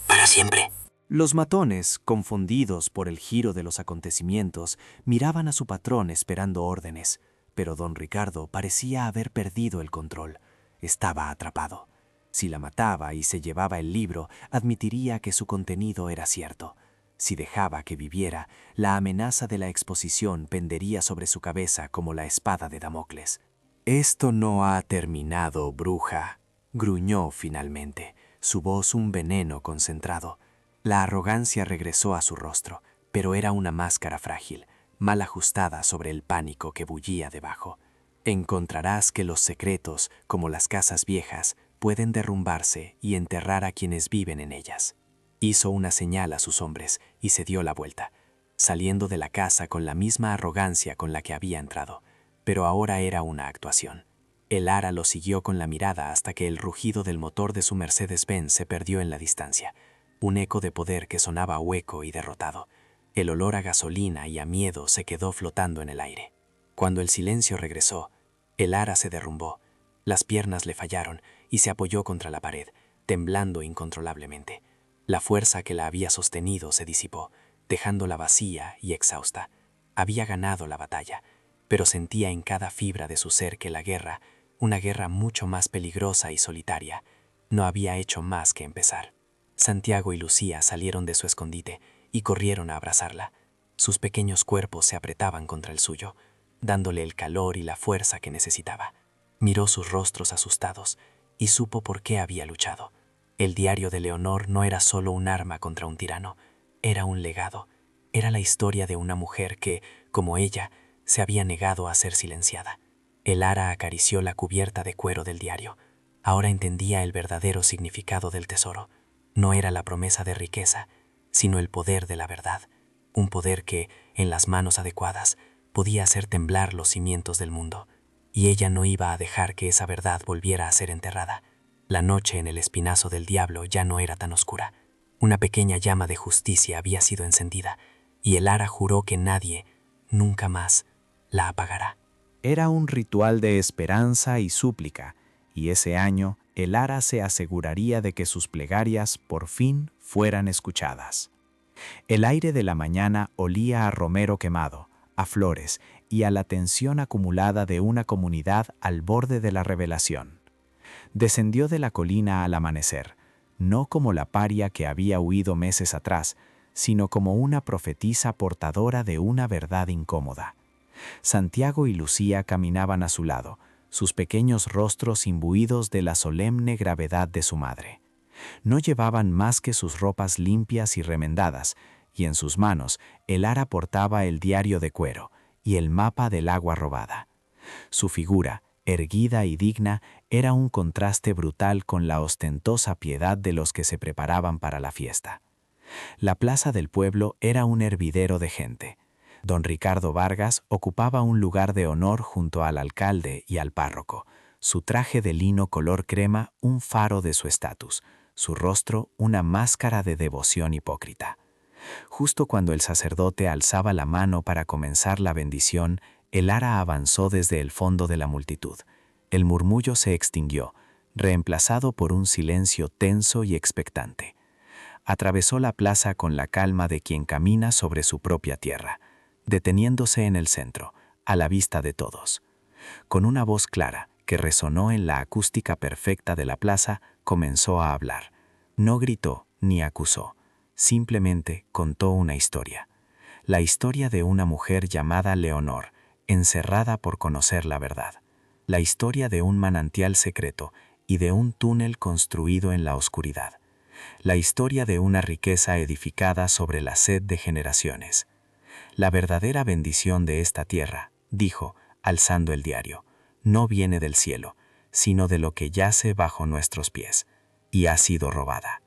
para siempre». Los matones, confundidos por el giro de los acontecimientos, miraban a su patrón esperando órdenes, pero don Ricardo parecía haber perdido el control. Estaba atrapado. Si la mataba y se llevaba el libro, admitiría que su contenido era cierto. Si dejaba que viviera, la amenaza de la exposición pendería sobre su cabeza como la espada de Damocles. «Esto no ha terminado, bruja», gruñó finalmente, su voz un veneno concentrado. La arrogancia regresó a su rostro, pero era una máscara frágil, mal ajustada sobre el pánico que bullía debajo. «Encontrarás que los secretos, como las casas viejas, pueden derrumbarse y enterrar a quienes viven en ellas». Hizo una señal a sus hombres y se dio la vuelta, saliendo de la casa con la misma arrogancia con la que había entrado, pero ahora era una actuación. El Ara lo siguió con la mirada hasta que el rugido del motor de su Mercedes-Benz se perdió en la distancia, un eco de poder que sonaba hueco y derrotado. El olor a gasolina y a miedo se quedó flotando en el aire. Cuando el silencio regresó, el Ara se derrumbó, las piernas le fallaron y se apoyó contra la pared, temblando incontrolablemente. La fuerza que la había sostenido se disipó, dejándola vacía y exhausta. Había ganado la batalla, pero sentía en cada fibra de su ser que la guerra, una guerra mucho más peligrosa y solitaria, no había hecho más que empezar. Santiago y Lucía salieron de su escondite y corrieron a abrazarla. Sus pequeños cuerpos se apretaban contra el suyo, dándole el calor y la fuerza que necesitaba. Miró sus rostros asustados y supo por qué había luchado. El diario de Leonor no era solo un arma contra un tirano, era un legado. Era la historia de una mujer que, como ella, se había negado a ser silenciada. El Ara acarició la cubierta de cuero del diario. Ahora entendía el verdadero significado del tesoro. No era la promesa de riqueza, sino el poder de la verdad. Un poder que, en las manos adecuadas, podía hacer temblar los cimientos del mundo. Y ella no iba a dejar que esa verdad volviera a ser enterrada. La noche en el espinazo del diablo ya no era tan oscura. Una pequeña llama de justicia había sido encendida, y el Ara juró que nadie, nunca más, la apagará. Era un ritual de esperanza y súplica, y ese año el Ara se aseguraría de que sus plegarias por fin fueran escuchadas. El aire de la mañana olía a romero quemado, a flores y a la tensión acumulada de una comunidad al borde de la revelación. Descendió de la colina al amanecer, no como la paria que había huido meses atrás, sino como una profetisa portadora de una verdad incómoda. Santiago y Lucía caminaban a su lado, sus pequeños rostros imbuidos de la solemne gravedad de su madre. No llevaban más que sus ropas limpias y remendadas, y en sus manos el ara portaba el diario de cuero y el mapa del agua robada. Su figura, erguida y digna, era un contraste brutal con la ostentosa piedad de los que se preparaban para la fiesta. La plaza del pueblo era un hervidero de gente. Don Ricardo Vargas ocupaba un lugar de honor junto al alcalde y al párroco, su traje de lino color crema un faro de su estatus, su rostro una máscara de devoción hipócrita. Justo cuando el sacerdote alzaba la mano para comenzar la bendición, el ara avanzó desde el fondo de la multitud. El murmullo se extinguió, reemplazado por un silencio tenso y expectante. Atravesó la plaza con la calma de quien camina sobre su propia tierra, deteniéndose en el centro, a la vista de todos. Con una voz clara, que resonó en la acústica perfecta de la plaza, comenzó a hablar. No gritó ni acusó, simplemente contó una historia. La historia de una mujer llamada Leonor, encerrada por conocer la verdad. La historia de un manantial secreto y de un túnel construido en la oscuridad. La historia de una riqueza edificada sobre la sed de generaciones. La verdadera bendición de esta tierra, dijo, alzando el diario, no viene del cielo, sino de lo que yace bajo nuestros pies, y ha sido robada.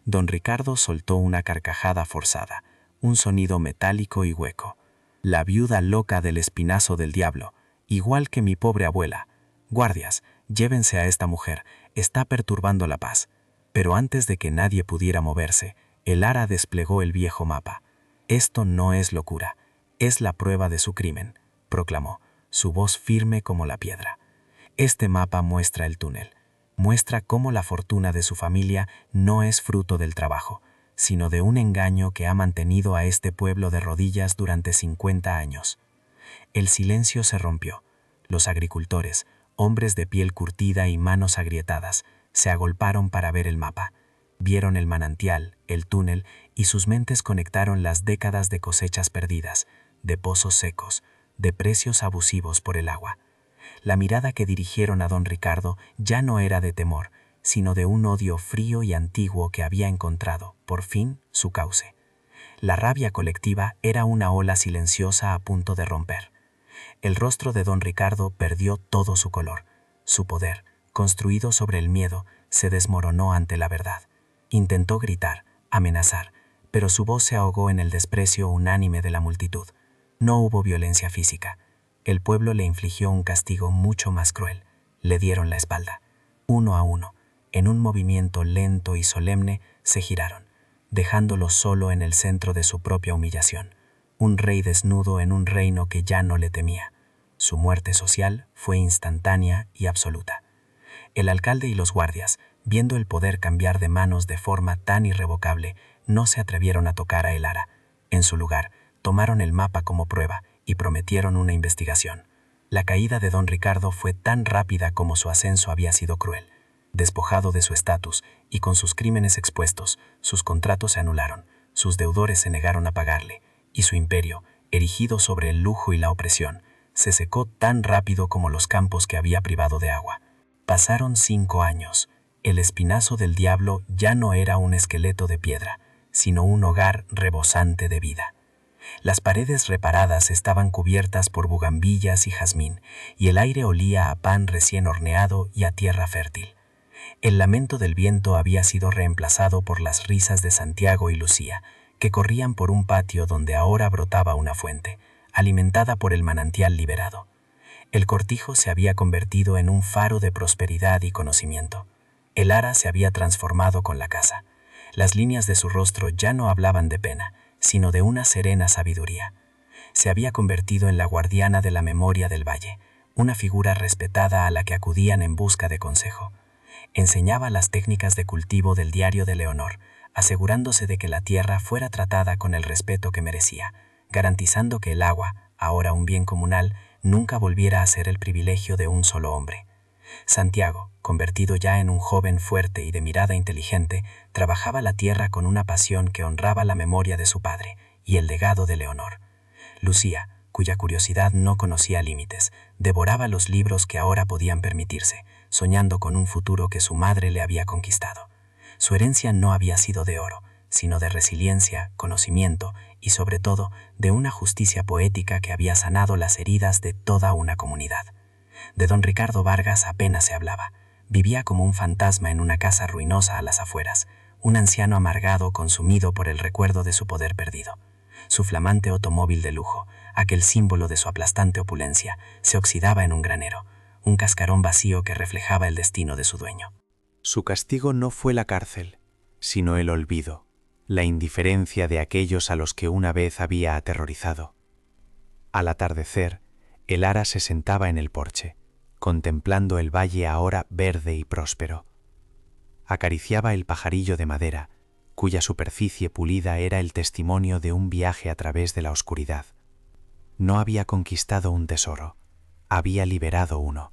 Don Ricardo soltó una carcajada forzada, un sonido metálico y hueco. La viuda loca del espinazo del diablo, igual que mi pobre abuela. Guardias, llévense a esta mujer, está perturbando la paz. Pero antes de que nadie pudiera moverse, el ara desplegó el viejo mapa. Esto no es locura, es la prueba de su crimen, proclamó, su voz firme como la piedra. Este mapa muestra el túnel, muestra cómo la fortuna de su familia no es fruto del trabajo, sino de un engaño que ha mantenido a este pueblo de rodillas durante 50 años. El silencio se rompió. Los agricultores, hombres de piel curtida y manos agrietadas, se agolparon para ver el mapa. Vieron el manantial, el túnel, y sus mentes conectaron las décadas de cosechas perdidas, de pozos secos, de precios abusivos por el agua. La mirada que dirigieron a don Ricardo ya no era de temor, sino de un odio frío y antiguo que había encontrado, por fin, su cauce. La rabia colectiva era una ola silenciosa a punto de romper. El rostro de don Ricardo perdió todo su color. Su poder, construido sobre el miedo, se desmoronó ante la verdad. Intentó gritar, amenazar, pero su voz se ahogó en el desprecio unánime de la multitud. No hubo violencia física. El pueblo le infligió un castigo mucho más cruel. Le dieron la espalda. Uno a uno, en un movimiento lento y solemne, se giraron, dejándolo solo en el centro de su propia humillación. Un rey desnudo en un reino que ya no le temía. Su muerte social fue instantánea y absoluta. El alcalde y los guardias, viendo el poder cambiar de manos de forma tan irrevocable, no se atrevieron a tocar a el ara. En su lugar, tomaron el mapa como prueba y prometieron una investigación. La caída de don Ricardo fue tan rápida como su ascenso había sido cruel. Despojado de su estatus y con sus crímenes expuestos, sus contratos se anularon, sus deudores se negaron a pagarle, y su imperio, erigido sobre el lujo y la opresión, se secó tan rápido como los campos que había privado de agua. Pasaron 5 años. El espinazo del diablo ya no era un esqueleto de piedra, sino un hogar rebosante de vida. Las paredes reparadas estaban cubiertas por bugambillas y jazmín, y el aire olía a pan recién horneado y a tierra fértil. El lamento del viento había sido reemplazado por las risas de Santiago y Lucía, que corrían por un patio donde ahora brotaba una fuente, alimentada por el manantial liberado. El cortijo se había convertido en un faro de prosperidad y conocimiento. El ara se había transformado con la casa. Las líneas de su rostro ya no hablaban de pena, sino de una serena sabiduría. Se había convertido en la guardiana de la memoria del valle, una figura respetada a la que acudían en busca de consejo. Enseñaba las técnicas de cultivo del diario de Leonor, asegurándose de que la tierra fuera tratada con el respeto que merecía, garantizando que el agua, ahora un bien comunal, nunca volviera a ser el privilegio de un solo hombre. Santiago, convertido ya en un joven fuerte y de mirada inteligente, trabajaba la tierra con una pasión que honraba la memoria de su padre y el legado de Leonor. Lucía, cuya curiosidad no conocía límites, devoraba los libros que ahora podían permitirse, soñando con un futuro que su madre le había conquistado. Su herencia no había sido de oro, sino de resiliencia, conocimiento y, sobre todo, de una justicia poética que había sanado las heridas de toda una comunidad. De don Ricardo Vargas apenas se hablaba. Vivía como un fantasma en una casa ruinosa a las afueras, un anciano amargado consumido por el recuerdo de su poder perdido. Su flamante automóvil de lujo, aquel símbolo de su aplastante opulencia, se oxidaba en un granero, un cascarón vacío que reflejaba el destino de su dueño. Su castigo no fue la cárcel, sino el olvido, la indiferencia de aquellos a los que una vez había aterrorizado. Al atardecer, el ara se sentaba en el porche, contemplando el valle ahora verde y próspero. Acariciaba el pajarillo de madera, cuya superficie pulida era el testimonio de un viaje a través de la oscuridad. No había conquistado un tesoro, había liberado uno.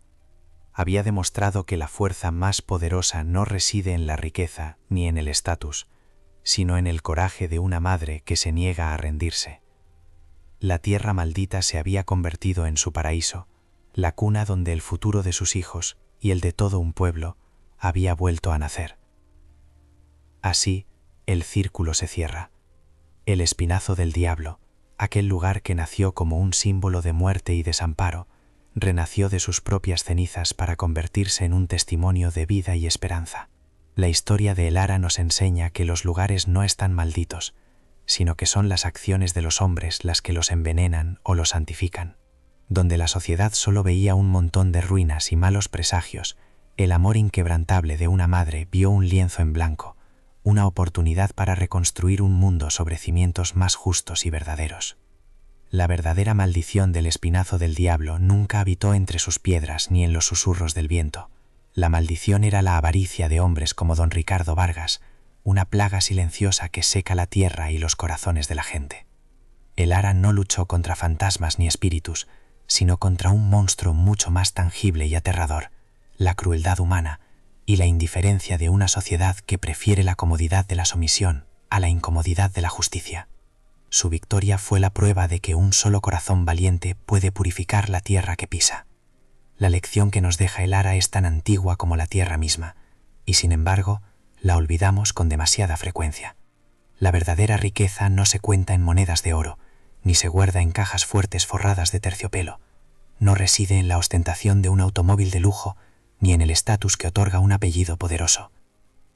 Había demostrado que la fuerza más poderosa no reside en la riqueza ni en el estatus, sino en el coraje de una madre que se niega a rendirse. La tierra maldita se había convertido en su paraíso, la cuna donde el futuro de sus hijos y el de todo un pueblo había vuelto a nacer. Así, el círculo se cierra. El espinazo del diablo, aquel lugar que nació como un símbolo de muerte y desamparo, renació de sus propias cenizas para convertirse en un testimonio de vida y esperanza. La historia de El Ara nos enseña que los lugares no están malditos, sino que son las acciones de los hombres las que los envenenan o los santifican. Donde la sociedad solo veía un montón de ruinas y malos presagios, el amor inquebrantable de una madre vio un lienzo en blanco, una oportunidad para reconstruir un mundo sobre cimientos más justos y verdaderos. La verdadera maldición del espinazo del diablo nunca habitó entre sus piedras ni en los susurros del viento. La maldición era la avaricia de hombres como don Ricardo Vargas, una plaga silenciosa que seca la tierra y los corazones de la gente. El ara no luchó contra fantasmas ni espíritus, sino contra un monstruo mucho más tangible y aterrador, la crueldad humana y la indiferencia de una sociedad que prefiere la comodidad de la sumisión a la incomodidad de la justicia. Su victoria fue la prueba de que un solo corazón valiente puede purificar la tierra que pisa. La lección que nos deja el ara es tan antigua como la tierra misma, y sin embargo, la olvidamos con demasiada frecuencia. La verdadera riqueza no se cuenta en monedas de oro, ni se guarda en cajas fuertes forradas de terciopelo. No reside en la ostentación de un automóvil de lujo, ni en el estatus que otorga un apellido poderoso.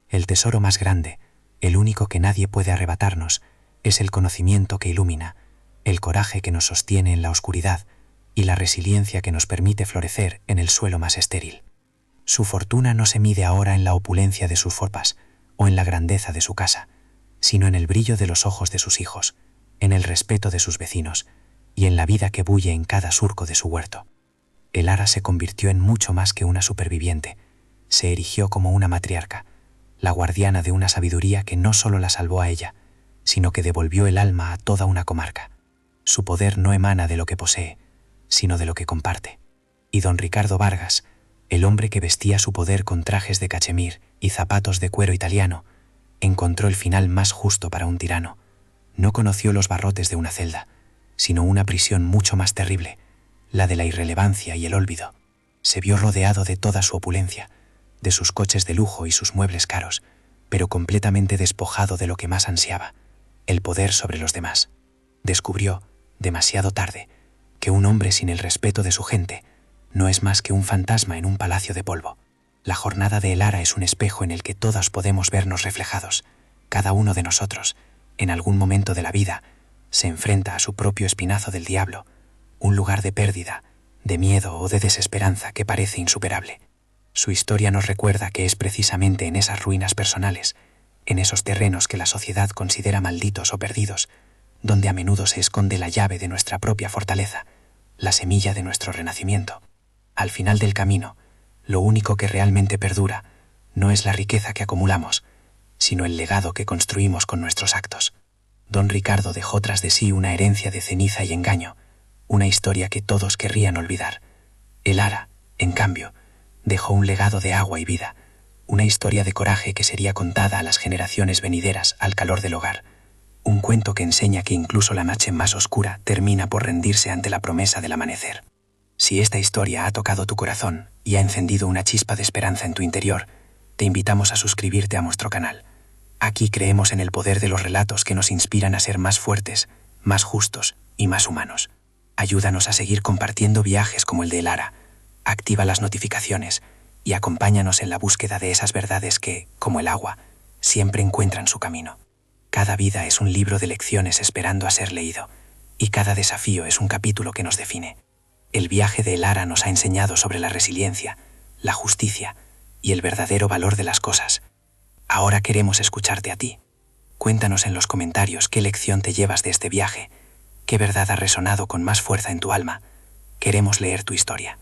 El tesoro más grande, el único que nadie puede arrebatarnos, es el conocimiento que ilumina, el coraje que nos sostiene en la oscuridad y la resiliencia que nos permite florecer en el suelo más estéril. Su fortuna no se mide ahora en la opulencia de sus ropas o en la grandeza de su casa, sino en el brillo de los ojos de sus hijos, en el respeto de sus vecinos y en la vida que bulle en cada surco de su huerto. El ara se convirtió en mucho más que una superviviente, se erigió como una matriarca, la guardiana de una sabiduría que no solo la salvó a ella, sino que devolvió el alma a toda una comarca. Su poder no emana de lo que posee, sino de lo que comparte. Y don Ricardo Vargas, el hombre que vestía su poder con trajes de cachemir y zapatos de cuero italiano, encontró el final más justo para un tirano. No conoció los barrotes de una celda, sino una prisión mucho más terrible, la de la irrelevancia y el olvido. Se vio rodeado de toda su opulencia, de sus coches de lujo y sus muebles caros, pero completamente despojado de lo que más ansiaba, el poder sobre los demás. Descubrió, demasiado tarde, que un hombre sin el respeto de su gente no es más que un fantasma en un palacio de polvo. La jornada de El Ara es un espejo en el que todos podemos vernos reflejados. Cada uno de nosotros, en algún momento de la vida, se enfrenta a su propio espinazo del diablo, un lugar de pérdida, de miedo o de desesperanza que parece insuperable. Su historia nos recuerda que es precisamente en esas ruinas personales, en esos terrenos que la sociedad considera malditos o perdidos, donde a menudo se esconde la llave de nuestra propia fortaleza, la semilla de nuestro renacimiento. Al final del camino, lo único que realmente perdura no es la riqueza que acumulamos, sino el legado que construimos con nuestros actos. Don Ricardo dejó tras de sí una herencia de ceniza y engaño, una historia que todos querrían olvidar. El Ara, en cambio, dejó un legado de agua y vida, una historia de coraje que sería contada a las generaciones venideras al calor del hogar, un cuento que enseña que incluso la noche más oscura termina por rendirse ante la promesa del amanecer. Si esta historia ha tocado tu corazón y ha encendido una chispa de esperanza en tu interior, te invitamos a suscribirte a nuestro canal. Aquí creemos en el poder de los relatos que nos inspiran a ser más fuertes, más justos y más humanos. Ayúdanos a seguir compartiendo viajes como el de El Ara. Activa las notificaciones y acompáñanos en la búsqueda de esas verdades que, como el agua, siempre encuentran su camino. Cada vida es un libro de lecciones esperando a ser leído, y cada desafío es un capítulo que nos define. El viaje de El Ara nos ha enseñado sobre la resiliencia, la justicia y el verdadero valor de las cosas. Ahora queremos escucharte a ti. Cuéntanos en los comentarios qué lección te llevas de este viaje, qué verdad ha resonado con más fuerza en tu alma. Queremos leer tu historia.